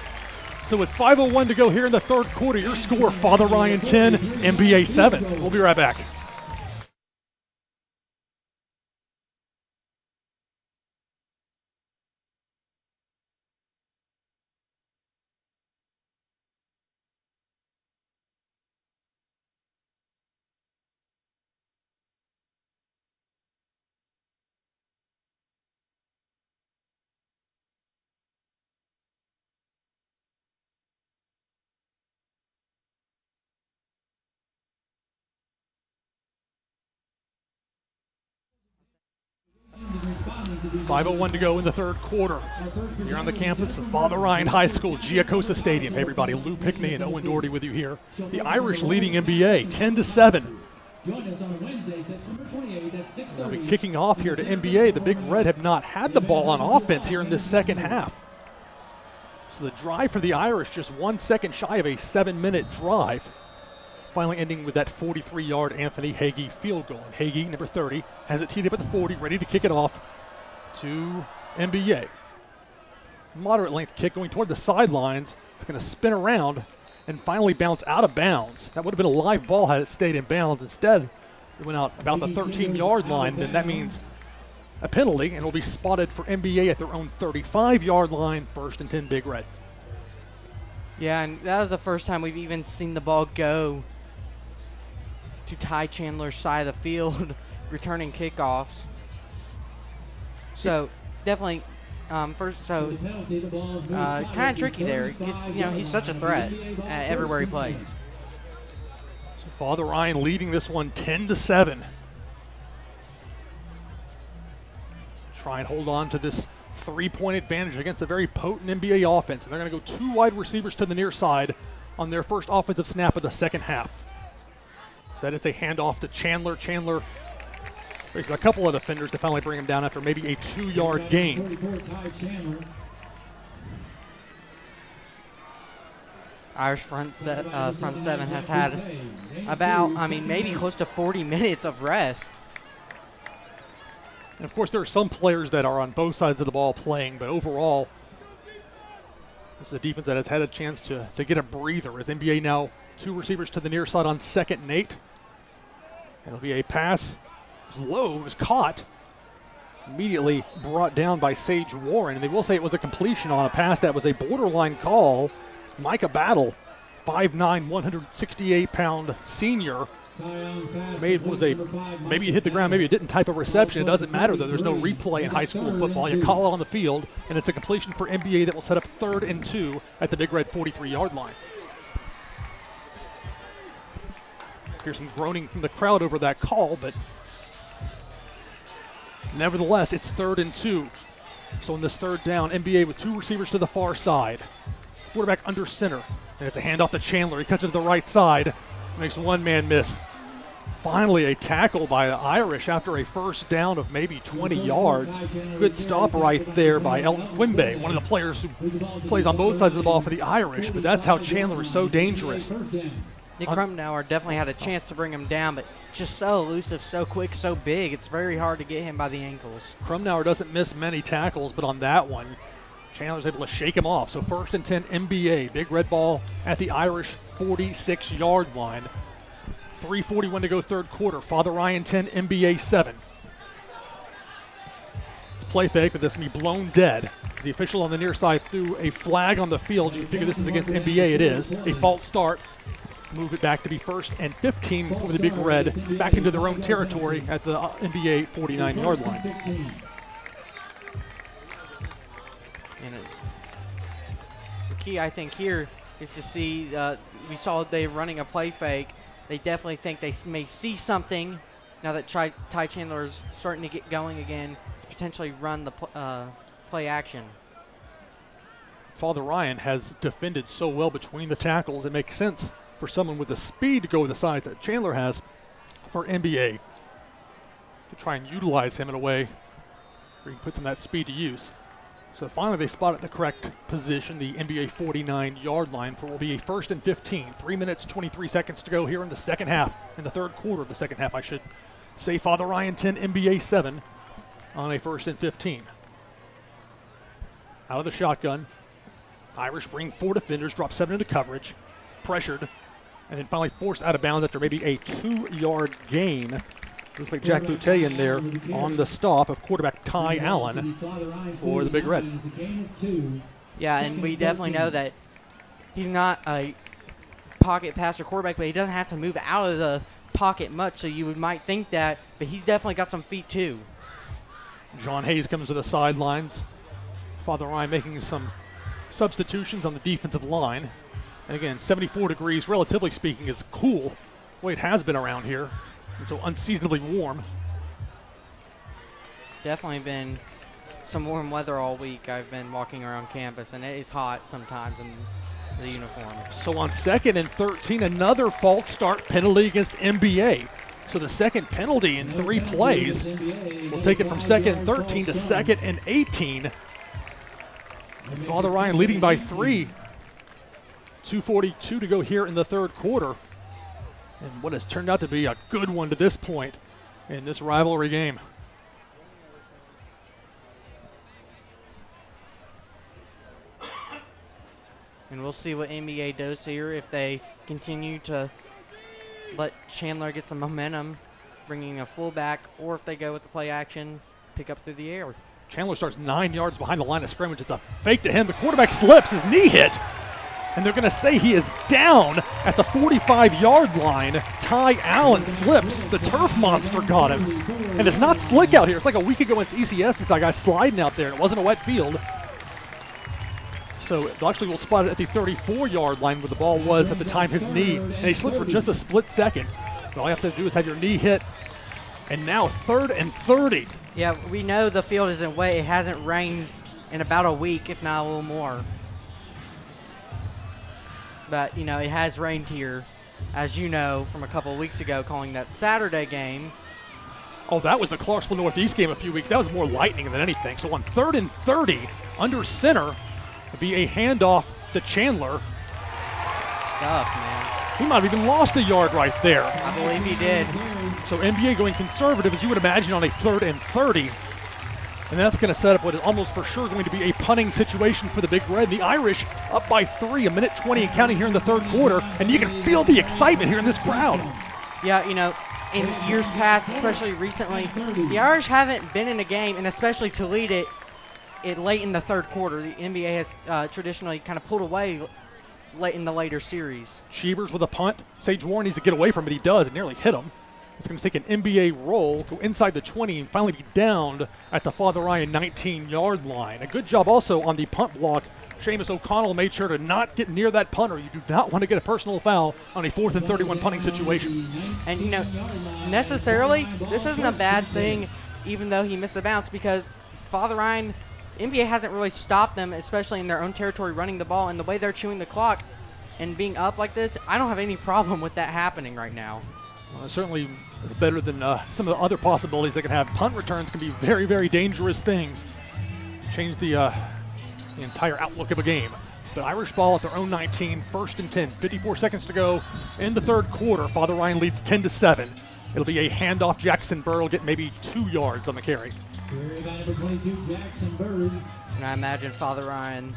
So with 5:01 to go here in the third quarter, your score, Father Ryan 10, NBA 7. We'll be right back. .501 to go in the third quarter. Here on the campus of Father Ryan High School, Giacosa Stadium. Hey everybody, Lou Pickney and Owen Dougherty with you here. The Irish leading NBA 10-7. Join us on Wednesday, September 28th at 6:30. They'll be kicking off here to MBA. The Big Red have not had the ball on offense here in this second half. So the drive for the Irish just 1 second shy of a 7-minute drive. Finally ending with that 43-yard Anthony Hagee field goal. And Hagee, number 30, has it teed up at the 40, ready to kick it off to MBA. Moderate length kick going toward the sidelines. It's going to spin around and finally bounce out of bounds. That would have been a live ball had it stayed in bounds. Instead, it went out about the 13-yard line. Then that means a penalty, and it'll be spotted for MBA at their own 35-yard line, 1st and 10 Big Red. Yeah, and that was the first time we've even seen the ball go to Ty Chandler's side of the field, returning kickoffs. So definitely, kind of tricky there. He's such a threat everywhere he plays. So Father Ryan leading this one 10-7. Try and hold on to this 3-point advantage against a very potent NBA offense. And they're going to go 2 wide receivers to the near side on their first offensive snap of the second half. So that is a handoff to Chandler. Chandler faces a couple of defenders to finally bring him down after maybe a 2-yard gain. Irish front seven has had about, maybe close to 40 minutes of rest. And of course, there are some players that are on both sides of the ball playing, but overall, this is a defense that has had a chance to get a breather. As NBA now 2 receivers to the near side on 2nd and 8. And it'll be a pass. It was low, it was caught. Immediately brought down by Sage Warren. And they will say it was a completion on a pass that was a borderline call. Micah Battle, 5'9", 168-pound senior. Maybe it hit the ground, maybe it didn't type of reception. It doesn't matter, though. There's no replay in high school football. You call it on the field, and it's a completion for NBA that will set up 3rd and 2 at the Big Red 43-yard line. Here's some groaning from the crowd over that call, but nevertheless, it's 3rd and 2. So in this 3rd down, NBA with 2 receivers to the far side. Quarterback under center, and it's a handoff to Chandler. He cuts it to the right side, makes one man miss. Finally, a tackle by the Irish after a first down of maybe 20 yards. Good stop right there by Elton Quimby, one of the players who plays on both sides of the ball for the Irish, but that's how Chandler is so dangerous. Nick Krumnauer definitely had a chance to bring him down, but just so elusive, so quick, so big. It's very hard to get him by the ankles. Krumnauer doesn't miss many tackles, but on that one, Chandler's able to shake him off. So 1st and 10 NBA. Big Red ball at the Irish 46-yard line. 3:41 to go 3rd quarter. Father Ryan 10, NBA 7. It's play fake, but this can be blown dead. As the official on the near side threw a flag on the field. You figure this is against NBA. It is. A false start. Move it back to be 1st and 15 for the Big Red, back into their own territory at the NBA 49-yard line. And the key, I think, here is to see, we saw they running a play fake. They definitely think they may see something now that Ty Chandler is starting to get going again, to potentially run the play action. Father Ryan has defended so well between the tackles, it makes sense for someone with the speed to go the size that Chandler has for NBA to try and utilize him in a way where he can put some of that speed to use. So finally they spotted the correct position, the NBA 49-yard line, for what will be a 1st and 15. 3 minutes, 23 seconds to go here in the second half, in the 3rd quarter of the second half, I should say. Father Ryan 10, NBA 7 on a 1st and 15. Out of the shotgun, Irish bring 4 defenders, drop 7 into coverage, pressured, and then finally forced out of bounds after maybe a 2-yard gain. Looks like Jack Boutte in there on the stop of quarterback Ty Allen for the Big Red. Yeah, and we definitely know that he's not a pocket passer quarterback, but he doesn't have to move out of the pocket much, so you might think that, but he's definitely got some feet too. John Hayes comes to the sidelines. Father Ryan making some substitutions on the defensive line. And again, 74 degrees, relatively speaking, is cool. The way it has been around here. And so unseasonably warm. Definitely been some warm weather all week. I've been walking around campus, and it is hot sometimes in the uniform. So on 2nd and 13, another false start penalty against NBA. So the second penalty in 3 plays will take it from 2nd and 13 to 2nd and 18. Father Ryan leading by 3. 2:42 to go here in the third quarter. And what has turned out to be a good one to this point in this rivalry game. And we'll see what MBA does here if they continue to let Chandler get some momentum, bringing a fullback, or if they go with the play action, pick up through the air. Chandler starts 9 yards behind the line of scrimmage. It's a fake to him. The quarterback slips, his knee hit. And they're going to say he is down at the 45-yard line. Ty Allen slipped. The turf monster got him. And it's not slick out here. It's like a week ago against ECS. It's like a guy sliding out there. It wasn't a wet field. So actually we'll spot it at the 34-yard line where the ball was at the time his knee. And he slipped for just a split second. All you have to do is have your knee hit. And now 3rd and 30. Yeah, we know the field isn't wet. It hasn't rained in about a week, if not a little more. But, you know, it has rained here, as you know, from a couple of weeks ago, calling that Saturday game. Oh, that was the Clarksville Northeast game a few weeks. That was more lightning than anything. So on 3rd and 30, under center, it'd be a handoff to Chandler. Stuff, man. He might have even lost a yard right there. I believe he did. So NBA going conservative, as you would imagine, on a 3rd and 30. And that's going to set up what is almost for sure going to be a punting situation for the Big Red. The Irish up by 3, 1:20 and counting here in the third quarter. And you can feel the excitement here in this crowd. Yeah, you know, in years past, especially recently, the Irish haven't been in a game, and especially to lead it late in the third quarter. The NBA has traditionally kind of pulled away late in the later series. Cheevers with a punt. Sage Warren needs to get away from it. He does. It nearly hit him. It's going to take an NBA roll, go inside the 20, and finally be downed at the Father Ryan 19-yard line. A good job also on the punt block. Seamus O'Connell made sure to not get near that punter. You do not want to get a personal foul on a 4th and 31 punting situation. And, you know, necessarily, this isn't a bad thing, even though he missed the bounce, because Father Ryan, NBA hasn't really stopped them, especially in their own territory, running the ball. And the way they're chewing the clock and being up like this, I don't have any problem with that happening right now. Certainly it's better than some of the other possibilities they can have. Punt returns can be very, very dangerous things. Change the entire outlook of a game. But Irish ball at their own 19, 1st and 10, 54 seconds to go in the third quarter. Father Ryan leads 10-7. It'll be a handoff. Jackson Bird will get maybe 2 yards on the carry. Number 22, Jackson Bird. And I imagine Father Ryan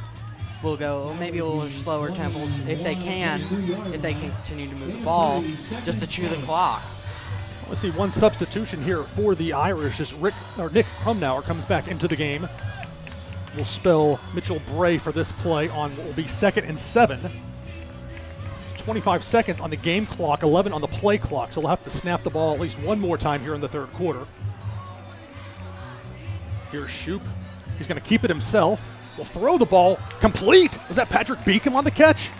will go maybe a little slower tempo if they continue to move the ball, just to chew the clock. Let's see, one substitution here for the Irish as Nick Crumnauer comes back into the game. We'll spell Mitchell Bray for this play on what will be 2nd and 7. 25 seconds on the game clock, 11 on the play clock, so we'll have to snap the ball at least one more time here in the third quarter. Here's Shoup. He's going to keep it himself. Will throw the ball complete. Was that Patrick Beacom on the catch?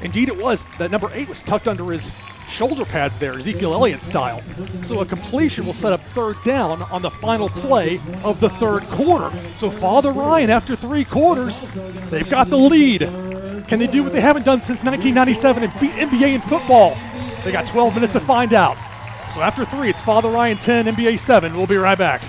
Indeed it was. That number 8 was tucked under his shoulder pads there, Ezekiel Elliott style. So a completion will set up 3rd down on the final play of the third quarter. So Father Ryan, after 3 quarters, they've got the lead. Can they do what they haven't done since 1997 and beat NBA in football? They got 12 minutes to find out. So after 3, it's Father Ryan 10, NBA 7. We'll be right back.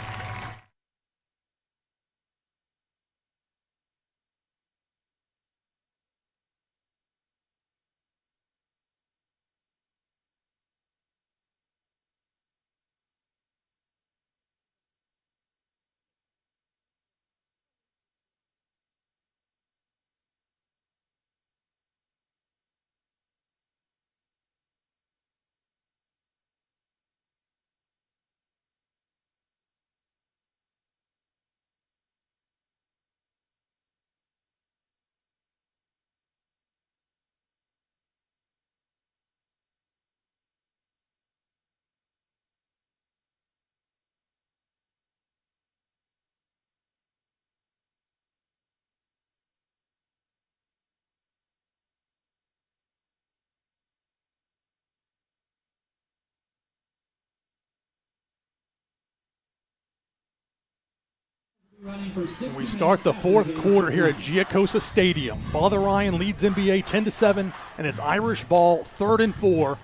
We start the fourth quarter here at Giacosa Stadium. Father Ryan leads NBA 10-7, and it's Irish ball 3rd and 4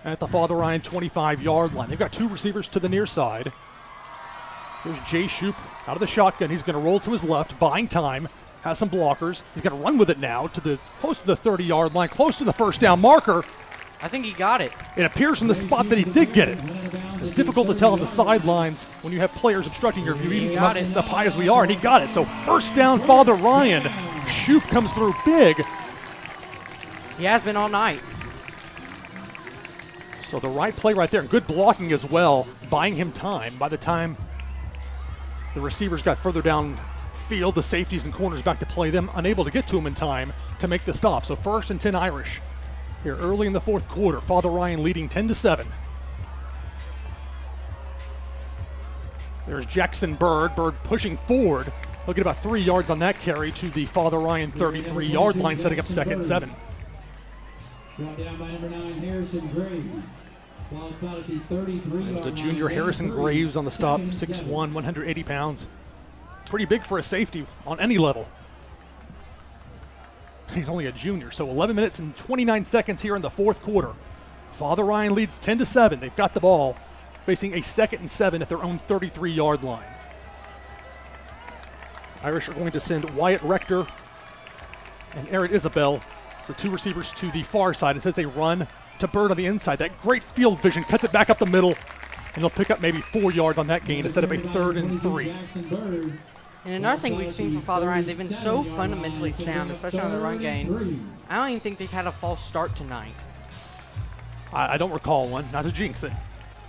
at the Father Ryan 25-yard line. They've got two receivers to the near side. Here's Jay Shoup out of the shotgun. He's going to roll to his left, buying time, has some blockers. He's going to run with it now to close to the 30-yard line, close to the first down marker. I think he got it. It appears from the spot that he did get it. It's difficult to tell on the sidelines when you have players obstructing your view, even up high as we are, and he got it. So first down, Father Ryan. Shoup comes through big. He has been all night. So the right play right there, good blocking as well, buying him time. By the time the receivers got further down field, the safeties and corners back to play them, unable to get to him in time to make the stop. So 1st and 10 Irish here early in the fourth quarter. Father Ryan leading 10-7. There's Jackson Bird. Bird pushing forward. He'll get about 3 yards on that carry to the Father Ryan 33-yard line, setting up 2nd and 7. Brought down by number 9, Harrison Graves. Ball spot at the 33-yard There's a junior Harrison Graves on the stop, 6'1", 180 pounds. Pretty big for a safety on any level. He's only a junior, so 11 minutes and 29 seconds here in the fourth quarter. Father Ryan leads 10-7. They've got the ball, facing a 2nd and 7 at their own 33-yard line. Irish are going to send Wyatt Rector and Aaron Isabel, so two receivers to the far side. It says a run to Bird on the inside. That great field vision cuts it back up the middle, and they'll pick up maybe 4 yards on that gain to set up a 3rd and 3. And another thing we've seen from Father Ryan, they've been so fundamentally sound, especially on the run game. I don't even think they've had a false start tonight. I don't recall one, not to jinx it,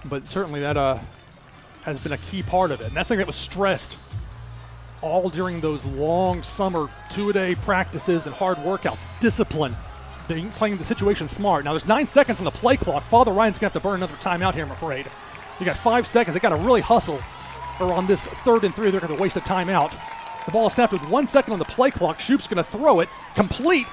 but certainly that has been a key part of it. And that's something that was stressed all during those long summer two-a-day practices and hard workouts. Discipline, playing the situation smart. Now there's 9 seconds on the play clock. Father Ryan's going to have to burn another timeout here, I'm afraid. You got 5 seconds. They got to really hustle. Or on this 3rd and 3, they're going to waste a timeout. The ball is snapped with 1 second on the play clock. Shoup's going to throw it. Complete.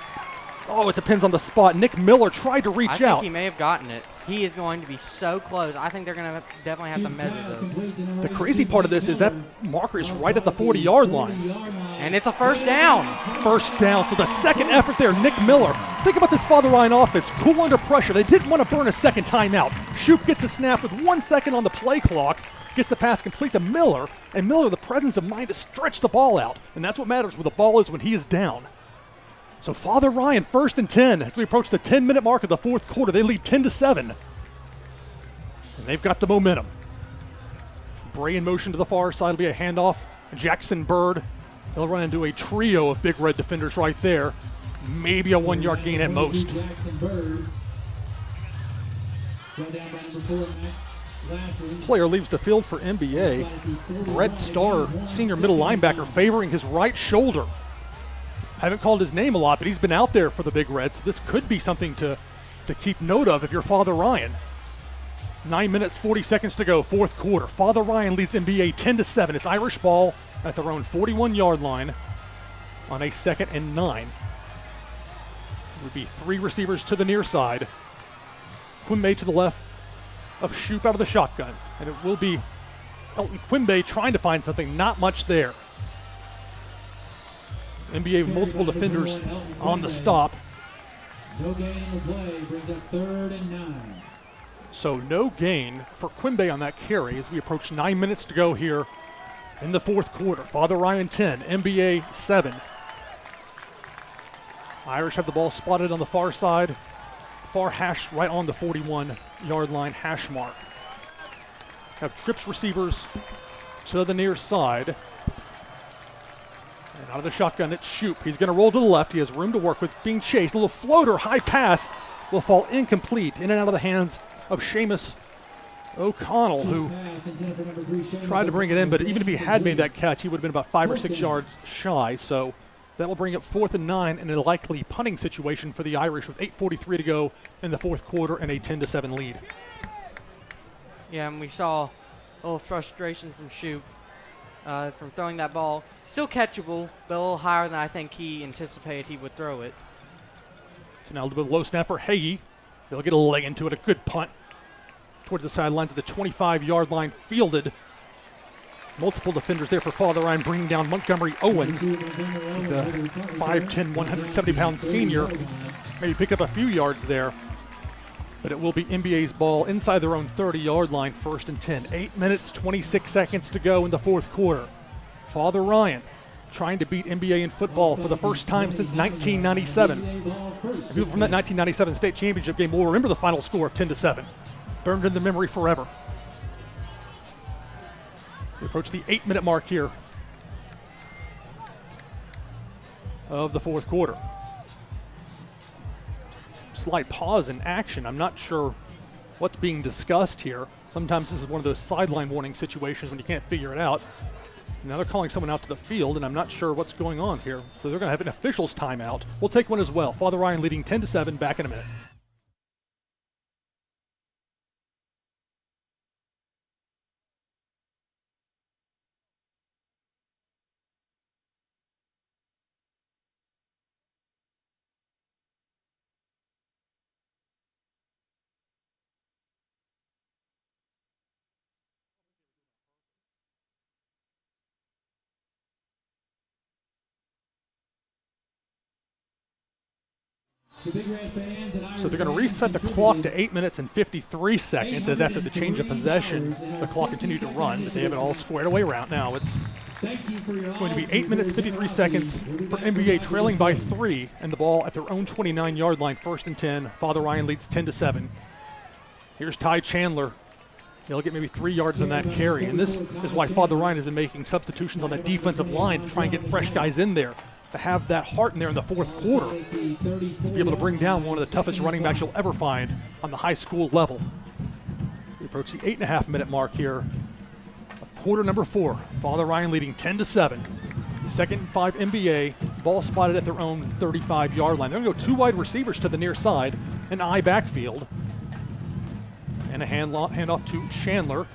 Oh, it depends on the spot. Nick Miller tried to reach out. I think he may have gotten it. He is going to be so close. I think they're going to definitely have to measure those. The crazy part of this is that marker is right at the 40-yard line. And it's a first down. First down. So the second effort there, Nick Miller. Think about this Father Ryan offense. Cool under pressure. They didn't want to burn a second timeout. Shoup gets a snap with 1 second on the play clock. Gets the pass complete to Miller. And Miller, the presence of mind to stretch the ball out. And that's what matters where the ball is when he is down. So Father Ryan, 1st and 10. As we approach the 10-minute mark of the fourth quarter, they lead 10-7. And they've got the momentum. Bray in motion to the far side will be a handoff. Jackson Bird, he'll run into a trio of Big Red defenders right there. Maybe a 1 yard gain at most. Player leaves the field for MBA. Brett Starr, senior middle linebacker, favoring his right shoulder. Haven't called his name a lot, but he's been out there for the Big Reds. So this could be something to keep note of if you're Father Ryan. 9 minutes, 40 seconds to go, fourth quarter. Father Ryan leads MBA 10-7. It's Irish ball at their own 41-yard line on a 2nd and 9. It would be 3 receivers to the near side. Quimby to the left of Shoup out of the shotgun. And it will be Elton Quimby trying to find something. Not much there. NBA with multiple defenders on the stop. No gain in the play, brings up 3rd and 9. So no gain for Quimby on that carry as we approach 9 minutes to go here in the fourth quarter. Father Ryan 10, NBA 7. Irish have the ball spotted on the far side, far hash right on the 41-yard line hash mark. Have trips receivers to the near side. And out of the shotgun, it's Shoup. He's going to roll to the left. He has room to work with, being chased. A little floater, high pass will fall incomplete, in and out of the hands of Seamus O'Connell, who tried to bring it in, but even if he had made that catch, he would have been about 5 or 6 yards shy. So that will bring up 4th and 9 in a likely punting situation for the Irish with 8:43 to go in the fourth quarter and a 10-7 lead. Yeah, and we saw a little frustration from Shoup from throwing that ball. Still catchable, but a little higher than I think he anticipated he would throw it. So now a little bit of low snap for Hagee. They'll get a leg into it, a good punt towards the sidelines of the 25-yard line, fielded. Multiple defenders there for Father Ryan, bringing down Montgomery Owen, the 5'10", 170-pound senior. Maybe pick up a few yards there. But it will be MBA's ball inside their own 30-yard line, 1st and 10. 8 minutes, 26 seconds to go in the fourth quarter. Father Ryan trying to beat MBA in football for the first time since 1997. People from that 1997 state championship game will remember the final score of 10-7. Burned in the memory forever. We approach the 8-minute mark here of the fourth quarter. Slight pause in action. I'm not sure what's being discussed here. Sometimes this is one of those sideline warning situations when you can't figure it out. Now they're calling someone out to the field, and I'm not sure what's going on here. So they're going to have an official's timeout. We'll take one as well. Father Ryan leading 10-7. Back in a minute. The Big Red fans and So they're going to reset the clock to 8 minutes and 53 seconds as after the change of possession, the clock continued to run, but they have it all squared away right now. It's going to be 8 minutes, 53 seconds for NBA trailing by 3 and the ball at their own 29-yard line, 1st and 10. Father Ryan leads 10-7. Here's Ty Chandler. He'll get maybe 3 yards on that carry, and this is why Father Ryan has been making substitutions on that defensive line to try and get fresh guys in there, to have that heart in there in the fourth quarter, to be able to bring down one of the toughest running backs you'll ever find on the high school level. We approach the 8.5-minute mark here of quarter number 4. Father Ryan leading 10-7. 2nd and 5 MBA, ball spotted at their own 35-yard line. They're going to go 2 wide receivers to the near side, an I backfield, and a handoff to Chandler,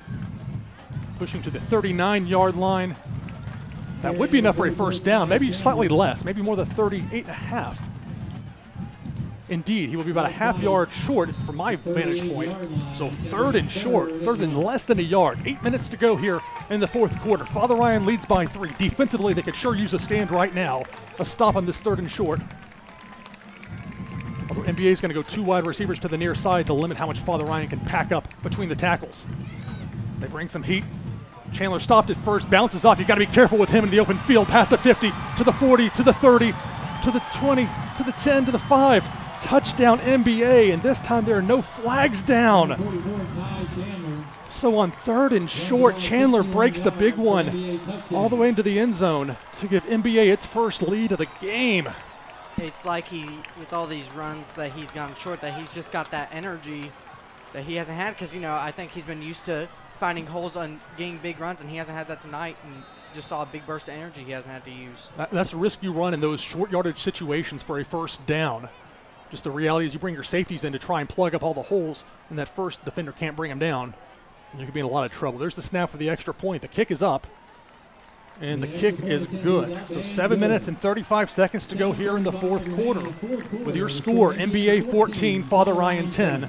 pushing to the 39-yard line. That would be enough for a first down, maybe slightly less, maybe more than 38.5. Indeed, he will be about a half yard short from my vantage point. So 3rd and short, 3rd and less than a yard. 8 minutes to go here in the fourth quarter. Father Ryan leads by 3. Defensively, they could sure use a stand right now. A stop on this 3rd and short. Although NBA is going to go 2 wide receivers to the near side to limit how much Father Ryan can pack up between the tackles. They bring some heat. Chandler stopped at first, bounces off. You got to be careful with him in the open field. Past the 50, to the 40, to the 30, to the 20, to the 10, to the 5. Touchdown NBA, and this time there are no flags down. So on 3rd and short, Chandler breaks the big one all the way into the end zone to give NBA its first lead of the game. It's like with all these runs that he's gone short, that he's just got that energy that he hasn't had, because, I think he's been used to finding holes on getting big runs, and he hasn't had that tonight, and just saw a big burst of energy he hasn't had to use. That's the risk you run in those short yardage situations for a first down. Just the reality is you bring your safeties in to try and plug up all the holes, and that first defender can't bring them down. You could be in a lot of trouble. There's the snap for the extra point. The kick is up, and the kick is good. So 7 minutes and 35 seconds to go here in the fourth quarter. With your score, NBA 14, Father Ryan 10.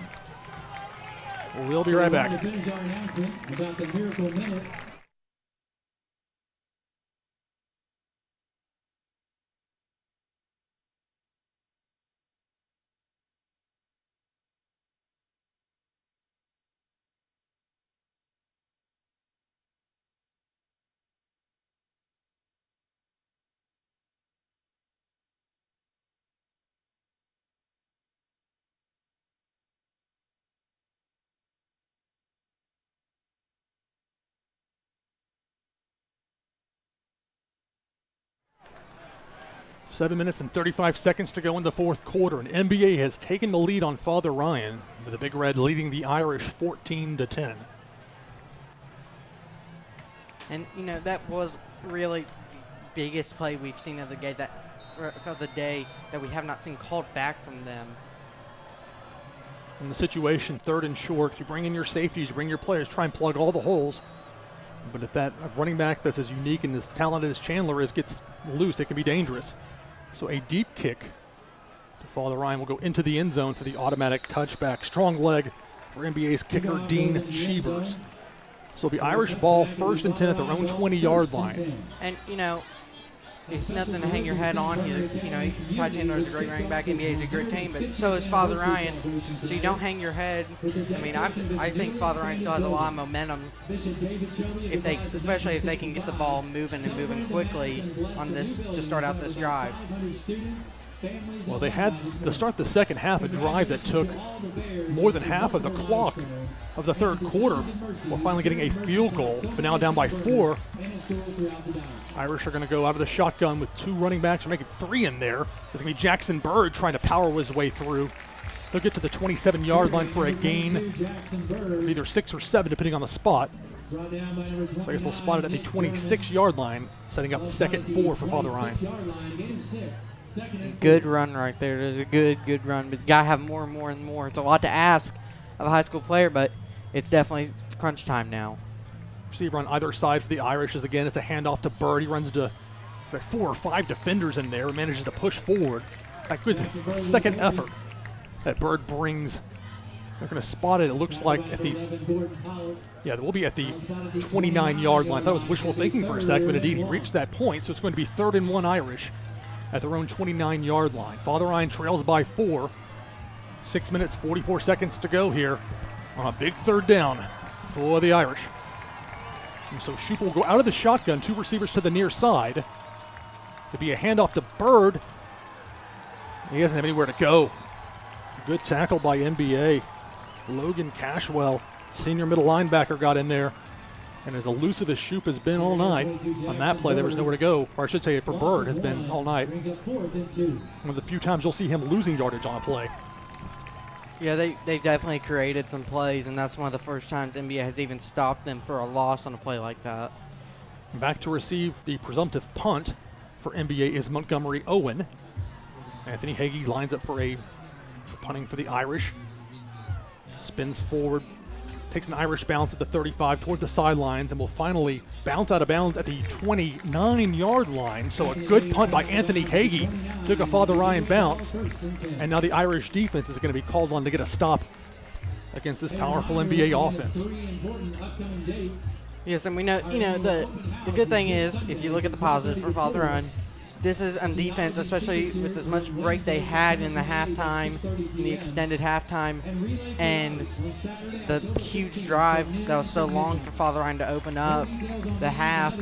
We'll be right back. 7 minutes and 35 seconds to go in the fourth quarter, and NBA has taken the lead on Father Ryan, with the Big Red leading the Irish 14-10. And that was really the biggest play we've seen of the game, for the day, that we have not seen called back from them. In the situation, 3rd and short, you bring in your safeties, you bring your players, try and plug all the holes. But if that running back that's as unique and as talented as Chandler is gets loose, it can be dangerous. So a deep kick to Father Ryan will go into the end zone for the automatic touchback. Strong leg for NBA's kicker, Dean Sheevers. So it'll be Irish ball, 1st and 10 at their own 20-yard line. And, it's nothing to hang your head on. Ty Chandler's a great running back. NBA is a great team, but so is Father Ryan. So you don't hang your head. I think Father Ryan still has a lot of momentum, especially if they can get the ball moving and moving quickly on this to start out this drive. Well, they had to start the second half a drive that took more than half of the clock of the third quarter. We're finally getting a field goal, but now down by 4. Irish are going to go out of the shotgun with 2 running backs. We're making 3 in there. There's going to be Jackson Bird trying to power his way through. He'll get to the 27-yard line for a gain of either 6 or 7, depending on the spot. So I guess they'll spot it at the 26-yard line, setting up 2nd and 4 for Father Ryan. Good run right there. It was a good run, but you got to have more and more and more. It's a lot to ask of a high school player, but it's definitely crunch time now. Receiver on either side for the Irish is, again, it's a handoff to Bird. He runs into like 4 or 5 defenders in there, manages to push forward. A good second effort that Bird brings. They're going to spot it, it looks like, at the, we'll be at the 29-yard line. I thought it was wishful thinking for a second, but indeed he reached that point, so it's going to be 3rd and 1 Irish at their own 29-yard line. Father Ryan trails by 4. 6 minutes, 44 seconds to go here on a big 3rd down for the Irish. And so Shoup will go out of the shotgun, 2 receivers to the near side. It'll be a handoff to Bird. He doesn't have anywhere to go. Good tackle by MBA. Logan Cashwell, senior middle linebacker, got in there. And as elusive as Shoup has been all night, on that play there was nowhere to go, or I should say for Bird has been all night. One of the few times you'll see him losing yardage on a play. Yeah, they definitely created some plays, and that's one of the first times NBA has even stopped them for a loss on a play like that. Back to receive the presumptive punt for NBA is Montgomery Owen. Anthony Hagee lines up for a punting for the Irish. Spins forward, takes an Irish bounce at the 35 toward the sidelines, and will finally bounce out of bounds at the 29-yard line. So a good punt by Anthony Hagee. Took a Father Ryan bounce, and now the Irish defense is going to be called on to get a stop against this powerful NBA offense. Yes, and we know, the good thing is, if you look at the positive for Father Ryan, this is on defense, especially with as much break they had in the halftime, in the extended halftime, and the huge drive that was so long for Father Ryan to open up the half.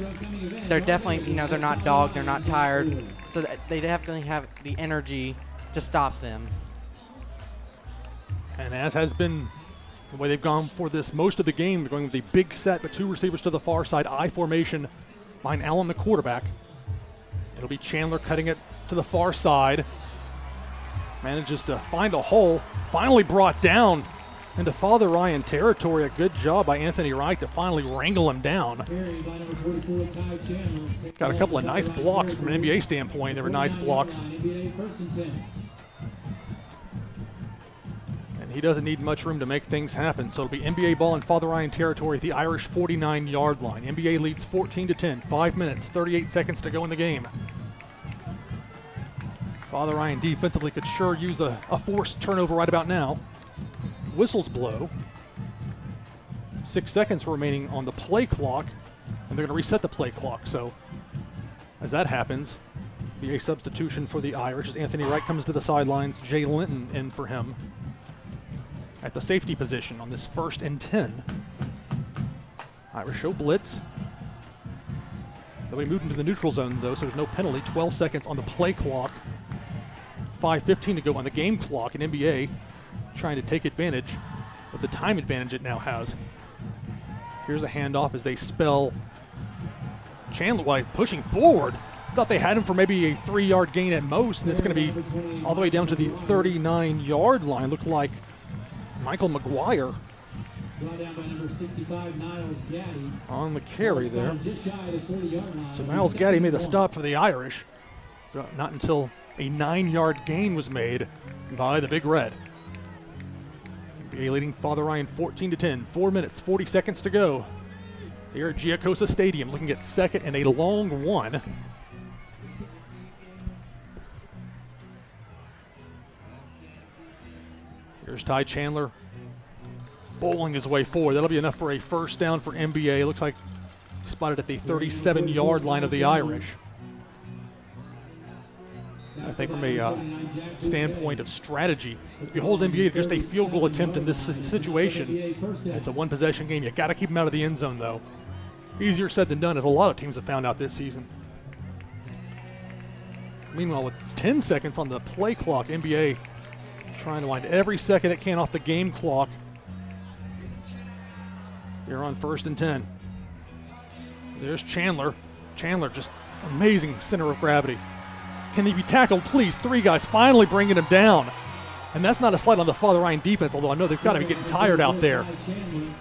They're definitely, they're not dogged, they're not tired, so they definitely have the energy to stop them. And as has been the way they've gone for this most of the game, they're going with the big set, but 2 receivers to the far side, I formation behind Allen, the quarterback. It'll be Chandler cutting it to the far side. Manages to find a hole. Finally brought down into Father Ryan territory. A good job by Anthony Wright to finally wrangle him down. Got a couple of nice blocks from an NBA standpoint. They were nice blocks. And he doesn't need much room to make things happen. So it'll be NBA ball in Father Ryan territory at the Irish 49-yard line. NBA leads 14-10. 5 minutes, 38 seconds to go in the game. Father Ryan defensively could sure use a forced turnover right about now. Whistles blow. 6 seconds remaining on the play clock, and they're going to reset the play clock. So as that happens, be a substitution for the Irish as Anthony Wright comes to the sidelines. Jay Linton in for him at the safety position on this 1st and 10. Irish show blitz. They'll be moved into the neutral zone though, so there's no penalty. 12 seconds on the play clock. 5:15 to go on the game clock, and NBA trying to take advantage of the time advantage it now has. Here's a handoff as they spell Chandler while pushing forward. Thought they had him for maybe a 3-yard gain at most, and it's going to be all the way down to the 39-yard line. Looked like Michael McGuire on the carry there. So Miles Gaddy made the stop for the Irish, but not until a 9-yard gain was made by the Big Red. NBA leading Father Ryan 14-10. 4 minutes, 40 seconds to go. Here at Giacosa Stadium, looking at 2nd and a long 1. Here's Ty Chandler bowling his way forward. That'll be enough for a 1st down for NBA. Looks like spotted at the 37-yard line of the Irish. I think from a standpoint of strategy, if you hold MBA to just a field goal attempt in this situation, it's a one-possession game. You got to keep them out of the end zone, though. Easier said than done, as a lot of teams have found out this season. Meanwhile, with 10 seconds on the play clock, NBA trying to wind every second it can off the game clock. You're on 1st and 10. There's Chandler. Chandler, just amazing center of gravity. Can he be tackled, please? 3 guys finally bringing him down. And that's not a slight on the Father Ryan defense, although I know they've got to be getting tired out there.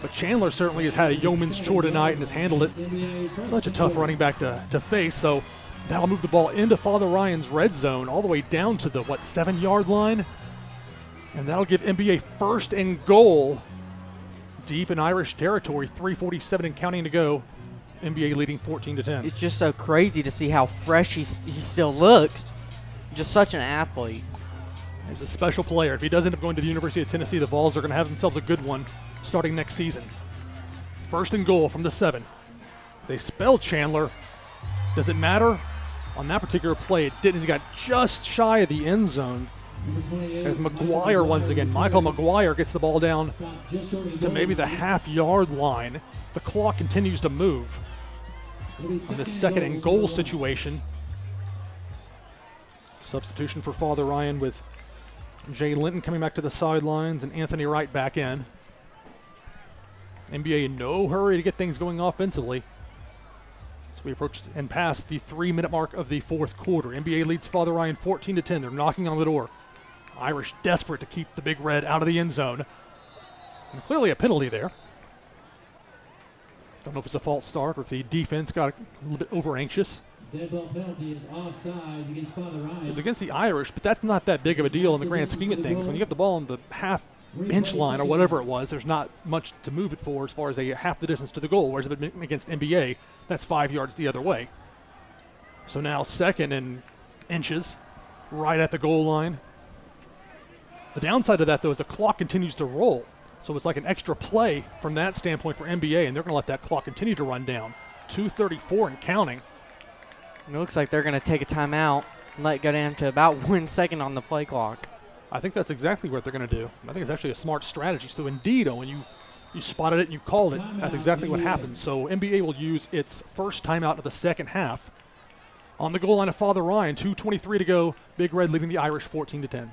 But Chandler certainly has had a yeoman's chore tonight and has handled it. Such a tough running back to face, so that'll move the ball into Father Ryan's red zone all the way down to the, 7-yard line? And that'll give NBA 1st and goal deep in Irish territory, 3:47 and counting to go. NBA leading 14-10. It's just so crazy to see how fresh he still looks. Just such an athlete. He's a special player. If he does end up going to the University of Tennessee, the Vols are going to have themselves a good one starting next season. 1st and goal from the 7. They spell Chandler. Does it matter? On that particular play, it didn't. He got just shy of the end zone. As McGuire once again, Michael McGuire gets the ball down to maybe the half-yard line. The clock continues to move on this 2nd and goal situation. Substitution for Father Ryan with Jay Linton coming back to the sidelines and Anthony Wright back in. NBA in no hurry to get things going offensively as we approach and pass the 3-minute mark of the 4th quarter. NBA leads Father Ryan 14-10. They're knocking on the door. Irish desperate to keep the Big Red out of the end zone. And clearly a penalty there. Don't know if it's a false start or if the defense got a little bit over anxious. Dead ball penalty is offsides against Father Ryan. It's against the Irish, but that's not that big of a deal in the grand scheme of things. When you get the ball on the half-inch line or whatever it was, there's not much to move it for as far as half the distance to the goal, whereas against NBA, that's 5 yards the other way. So now 2nd and inches, right at the goal line. The downside of that, though, is the clock continues to roll. So it's like an extra play from that standpoint for NBA, and they're going to let that clock continue to run down. 2:34 and counting. It looks like they're going to take a timeout and let it go down to about 1 second on the play clock. I think that's exactly what they're going to do. I think it's actually a smart strategy. So indeed, Owen, you spotted it and you called it. That's exactly what happened. So NBA will use its first timeout of the 2nd half. On the goal line of Father Ryan, 2:23 to go. Big Red leading the Irish 14-10.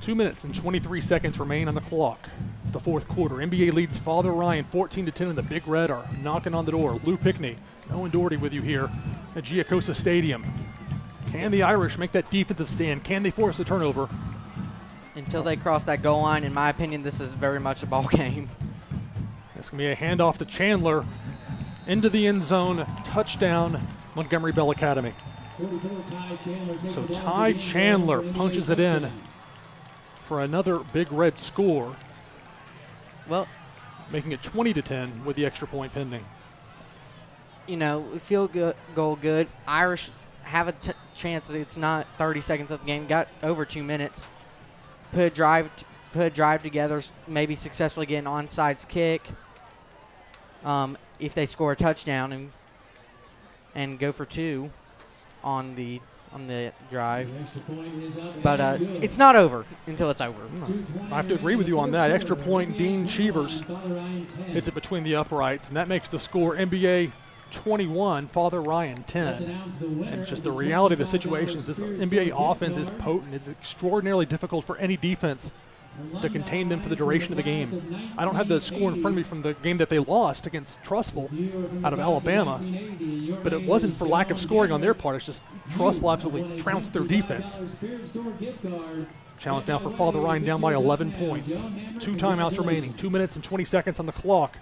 Two minutes and 23 seconds remain on the clock. It's the 4th quarter. NBA leads Father Ryan 14-10, and the Big Red are knocking on the door. Lou Pickney, Owen Dougherty with you here at Giacosa Stadium. Can the Irish make that defensive stand? Can they force a turnover? Until they cross that goal line, in my opinion, this is very much a ball game. It's going to be a handoff to Chandler into the end zone. Touchdown, Montgomery Bell Academy. So Ty Chandler punches it in for another Big Red score. Well, making it 20-10 with the extra point pending. You know, field goal good. Irish have a chance. It's not 30 seconds of the game. Got over 2 minutes. Put a drive together. Maybe successfully get an onside kick. If they score a touchdown and go for 2 on the drive. But it's not over until it's over. I have to agree with you on that. Extra point, Dean Cheevers hits it between the uprights, and that makes the score NBA 21, Father Ryan 10. And it's just the reality of the situation. This NBA offense is potent. It's extraordinarily difficult for any defense to contain them for the duration of the game. I don't have the score in front of me from the game that they lost against Trussville out of Alabama, but it wasn't for lack of scoring on their part. It's just Trussville absolutely trounced their defense. Challenge now for Father Ryan, down by 11 points. 2 timeouts remaining, 2 minutes and 20 seconds on the clock.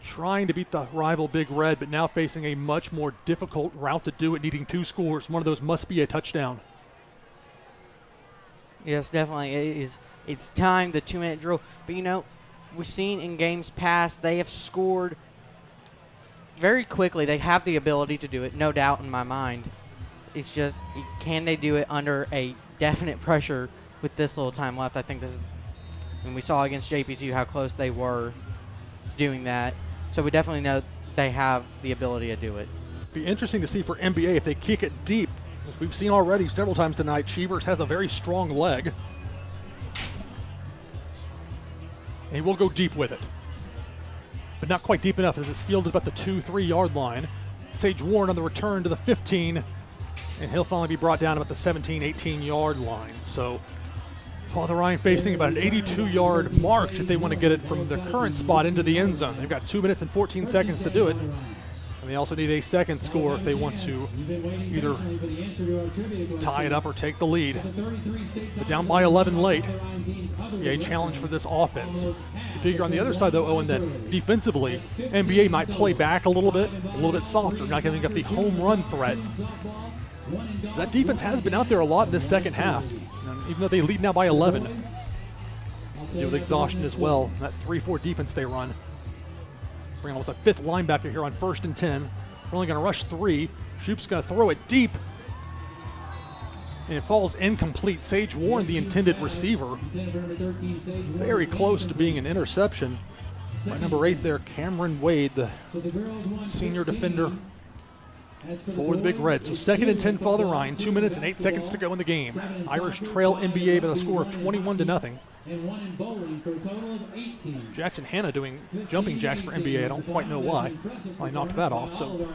Trying to beat the rival Big Red, but now facing a much more difficult route to do it, needing 2 scores. One of those must be a touchdown. Yes, definitely. It's time, the 2-minute drill. But, you know, we've seen in games past, they have scored very quickly. They have the ability to do it, no doubt in my mind. It's just, can they do it under a definite pressure with this little time left? I think this is, and we saw against JP2 how close they were doing that. So we definitely know they have the ability to do it. Be interesting to see for MBA if they kick it deep. As we've seen already several times tonight, Cheevers has a very strong leg. And he will go deep with it. But not quite deep enough, as his field is about the 2-3 yard line. Sage Warren on the return to the 15, and he'll finally be brought down about the 17-18 yard line. So Father Ryan facing about an 82-yard march if they want to get it from the current spot into the end zone. They've got 2 minutes and 14 seconds to do it. And they also need a second score if they want to either tie it up or take the lead. But down by 11 late, a challenge for this offense. You figure on the other side, though, Owen, that defensively, NBA might play back a little bit softer, not giving up the home run threat. That defense has been out there a lot in this second half, even though they lead now by 11. With exhaustion as well, that 3-4 defense they run. Bring almost a 5th linebacker here on 1st and 10. We're only going to rush 3. Shoop's going to throw it deep. And it falls incomplete. Sage Warren, the intended receiver. Very close to being an interception. By number 8 there, Cameron Wade, the senior defender for the Big Red. So 2nd and 10, Father Ryan. 2 minutes and 8 seconds to go in the game. Irish trail NBA by the score of 21-0. Jackson Hanna doing jumping jacks for NBA. I don't quite know why. I knocked that off. So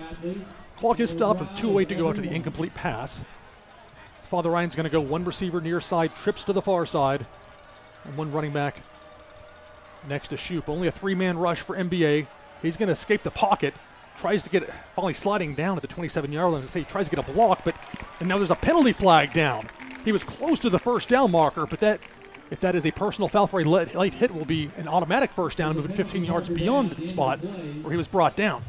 clock is stopped with 2:08 to go after the incomplete pass. Father Ryan's going to go 1 receiver near side, trips to the far side, and 1 running back next to Shoop. Only a 3-man rush for NBA. He's going to escape the pocket. Tries to get it, finally sliding down at the 27-yard line. He tries to get a block, and now there's a penalty flag down. He was close to the first down marker, but if that is a personal foul for a late hit, will be an automatic first down, moving 15 yards beyond the spot where he was brought down.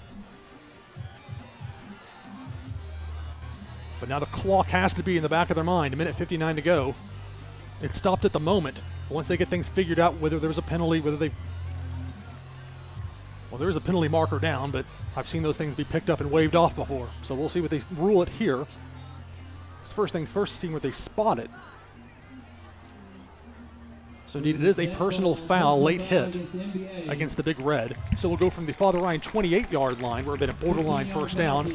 But now the clock has to be in the back of their mind. 1:59 to go. It stopped at the moment. But once they get things figured out, whether there was a penalty, well, there is a penalty marker down, but I've seen those things be picked up and waved off before. So we'll see what they rule it here. First things first, seeing where they spot it. So indeed, it is a personal foul, late hit against the Big Red. So we'll go from the Father Ryan 28-yard line, where it had been a borderline first down,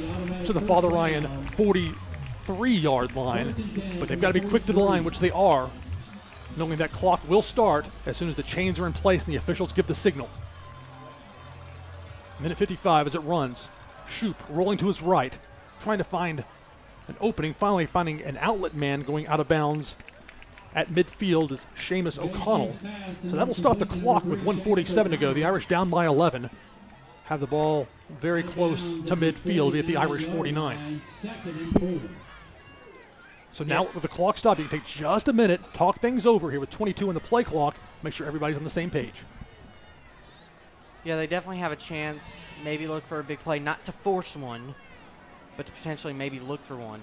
to the Father Ryan 43-yard line. But they've got to be quick to the line, which they are, knowing that clock will start as soon as the chains are in place and the officials give the signal. 1:55 as it runs. Shoop rolling to his right, trying to find an opening, finally finding an outlet man going out of bounds at midfield is Seamus O'Connell. So that will stop the clock with 1:47 to go. The Irish down by 11. Have the ball very close to midfield, be at the Irish 49. So now with the clock stopped, you can take just a minute, talk things over here with 22 in the play clock, make sure everybody's on the same page. Yeah, they definitely have a chance. Maybe look for a big play, not to force one, but to potentially maybe look for one.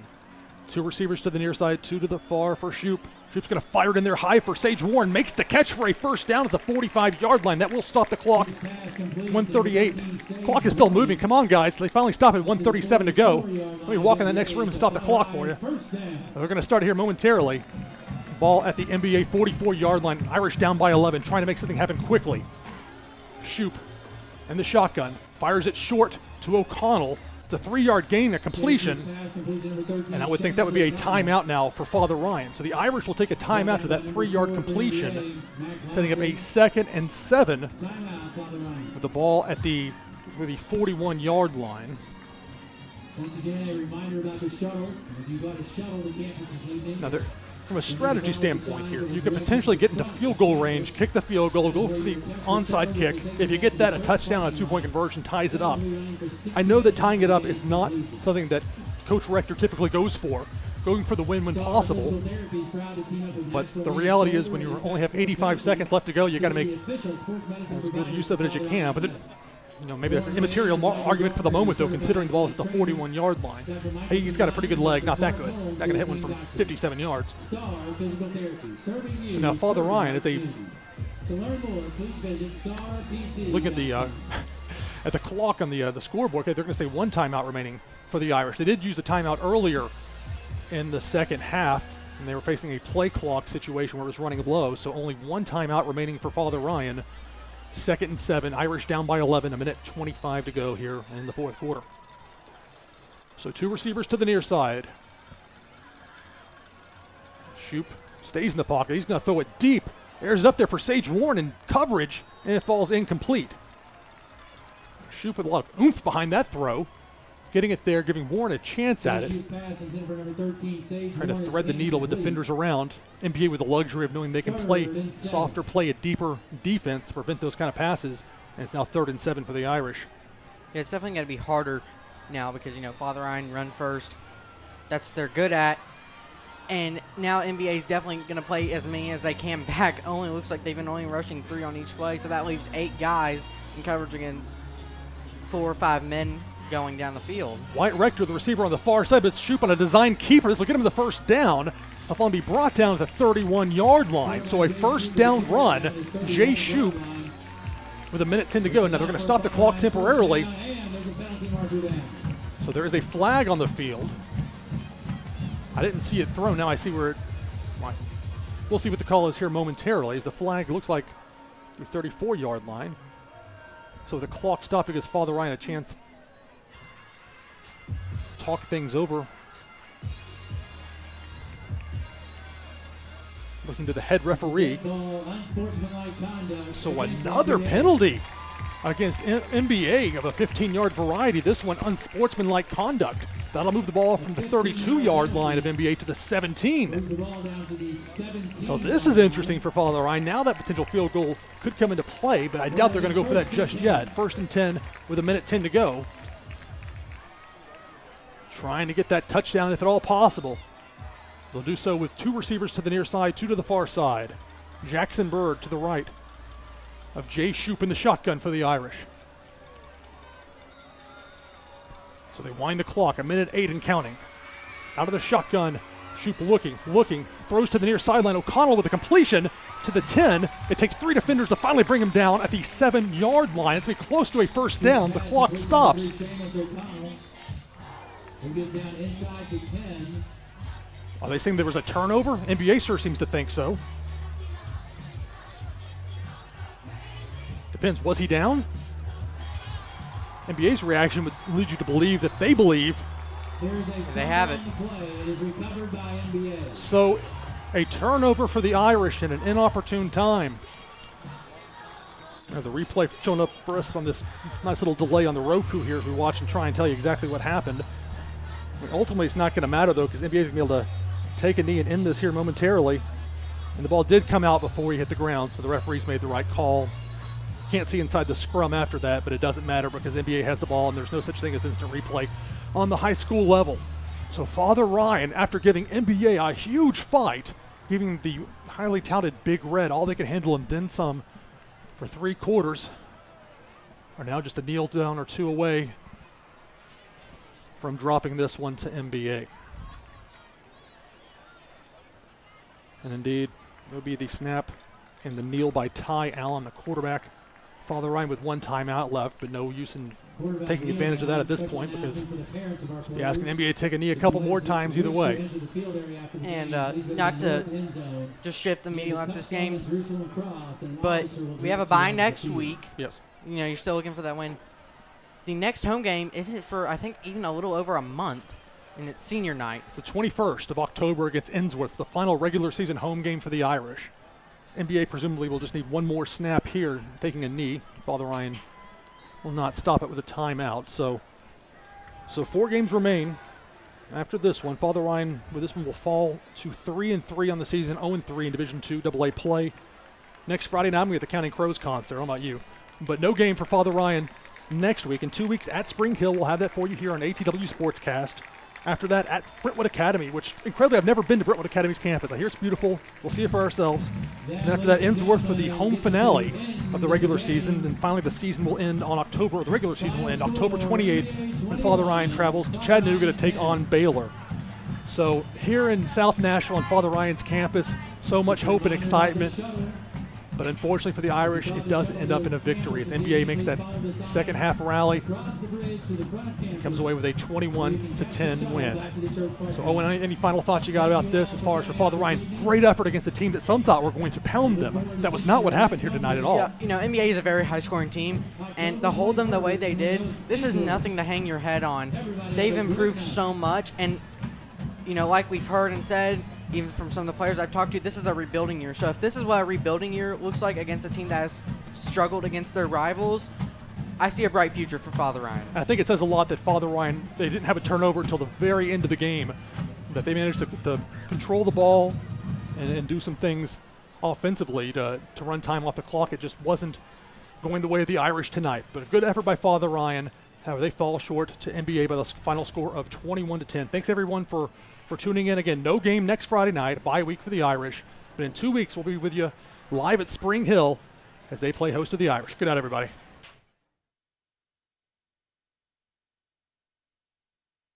2 receivers to the near side, 2 to the far for Shoop. Shoop's going to fire it in there high for Sage Warren. Makes the catch for a first down at the 45-yard line. That will stop the clock. 1:38. Clock is still moving. Come on, guys. They finally stop at 1:37 to go. Let me walk in the next room and stop the clock for you. They're going to start here momentarily. Ball at the NBA 44-yard line. Irish down by 11, trying to make something happen quickly. Shoop and the shotgun. Fires it short to O'Connell. It's a 3-yard gain, a completion, and I would think that would be a timeout now for Father Ryan. So the Irish will take a timeout for that 3-yard completion, setting up a 2nd and 7 with the ball at the 41-yard line. Once again, a reminder about the shuttles. If you've got a shuttle, the campus is leaving. Now from a strategy standpoint here, you could potentially get into field goal range, kick the field goal, go for the onside kick. If you get that, a touchdown, a two-point conversion ties it up. I know that tying it up is not something that Coach Rector typically goes for, going for the win when possible. But the reality is when you only have 85 seconds left to go, you got to make as good use of it as you can. But maybe that's an immaterial argument for the moment, though, considering the ball is at the 41-yard line. Hey, he's got a pretty good leg, not that good. Not going to hit one from 57 yards. So now Father Ryan, as they look at the at the clock on the scoreboard, they're going to say one timeout remaining for the Irish. They did use a timeout earlier in the second half, and they were facing a play clock situation where it was running low, so only one timeout remaining for Father Ryan. 2nd and 7, Irish down by 11, a minute 25 to go here in the fourth quarter. So two receivers to the near side. Shoop stays in the pocket. He's going to throw it deep. Airs it up there for Sage Warren in coverage, and it falls incomplete. Shoop with a lot of oomph behind that throw. Getting it there, giving Warren a chance at it. Trying to thread the needle with defenders around. MBA with the luxury of knowing they can play softer, play a deeper defense to prevent those kind of passes. And it's now 3rd and 7 for the Irish. Yeah, it's definitely going to be harder now because, Father Ryan run first. That's what they're good at. And now NBA is definitely going to play as many as they can back. Only looks like they've been only rushing 3 on each play, so that leaves 8 guys in coverage against 4 or 5 men going down the field. White Rector, the receiver on the far side, but it's Shoop on a design keeper. This will get him the first down. Upon be brought down to the 31-yard line. So a first down run. Jay Shoop with 1:10 to go. Now they're going to stop the clock temporarily. So there is a flag on the field. I didn't see it thrown. Now I see where it. We'll see what the call is here momentarily. As the flag looks like the 34-yard line. So the clock stopped because Father Ryan a chance talk things over. Looking to the head referee. So another penalty against MBA of a 15-yard variety. This one unsportsmanlike conduct. That'll move the ball from the 32-yard line of NBA to the 17. So this is interesting for Father Ryan. Now that potential field goal could come into play, but I doubt they're going to go for that just yet. 1st and 10 with 1:10 to go. Trying to get that touchdown if at all possible. They'll do so with 2 receivers to the near side, 2 to the far side. Jackson Bird to the right of Jay Shoop in the shotgun for the Irish. So they wind the clock, 1:08 and counting. Out of the shotgun, Shoop looking, throws to the near sideline. O'Connell with a completion to the 10. It takes 3 defenders to finally bring him down at the 7-yard line. It's close to a first down. The clock stops. Are they saying there was a turnover? NBA sure seems to think so. Depends, was he down? NBA's reaction would lead you to believe that they believe. They have it. So a turnover for the Irish in an inopportune time. Now the replay showing up for us on this nice little delay on the Roku here as we watch and try and tell you exactly what happened. Ultimately, it's not going to matter, though, because NBA is going to be able to take a knee and end this here momentarily. And the ball did come out before he hit the ground, so the referees made the right call. Can't see inside the scrum after that, but it doesn't matter because NBA has the ball, and there's no such thing as instant replay on the high school level. So Father Ryan, after giving NBA a huge fight, giving the highly touted Big Red all they could handle and then some for 3 quarters, are now just a kneel down or 2 away from dropping this one to NBA. And indeed, it'll be the snap and the kneel by Ty Allen, the quarterback. Father Ryan with 1 timeout left, but no use in taking advantage of that at this point because be asking NBA to take a knee a couple more times either way. And not to just shift immediately after this game, but we have a bye next week. Yes. You're still looking for that win. The next home game isn't for, I think, even a little over a month, and it's senior night. It's the 21st of October against Innsworth, the final regular season home game for the Irish. NBA presumably will just need 1 more snap here, taking a knee. Father Ryan will not stop it with a timeout. So 4 games remain After this one, Father Ryan, with this one, will fall to 3-3 on the season, 0-3 in Division II AA play. Next Friday night, we get the Counting Crows concert. I don't know about you, but no game for Father Ryan next week. In 2 weeks at Spring Hill, we'll have that for you here on ATW Sportscast. After that, at Brentwood Academy, which, incredibly, I've never been to Brentwood Academy's campus. I hear it's beautiful. We'll see it for ourselves. And after that, Ensworth for the home finale of the regular season. And finally, the season will end on October 28th, when Father Ryan travels to Chattanooga to take on Baylor. So here in South Nashville on Father Ryan's campus, so much hope and excitement. But unfortunately for the Irish, it does end up in a victory as NBA makes that second half rally. Comes away with a 21-10 win. So Owen, any final thoughts you got about this as far as for Father Ryan? Great effort against a team that some thought were going to pound them. That was not what happened here tonight at all. Yeah, NBA is a very high-scoring team, and to hold them the way they did, this is nothing to hang your head on. They've improved so much, and like we've heard and said, even from some of the players I've talked to, this is a rebuilding year. So if this is what a rebuilding year looks like against a team that has struggled against their rivals, I see a bright future for Father Ryan. I think it says a lot that Father Ryan, they didn't have a turnover until the very end of the game, that they managed to control the ball and do some things offensively to run time off the clock. It just wasn't going the way of the Irish tonight. But a good effort by Father Ryan. However, they fall short to NBA by the final score of 21-10. Thanks, everyone, for tuning in. Again, no game next Friday night, bye week for the Irish. But in 2 weeks, we'll be with you live at Spring Hill as they play host to the Irish. Good night, everybody.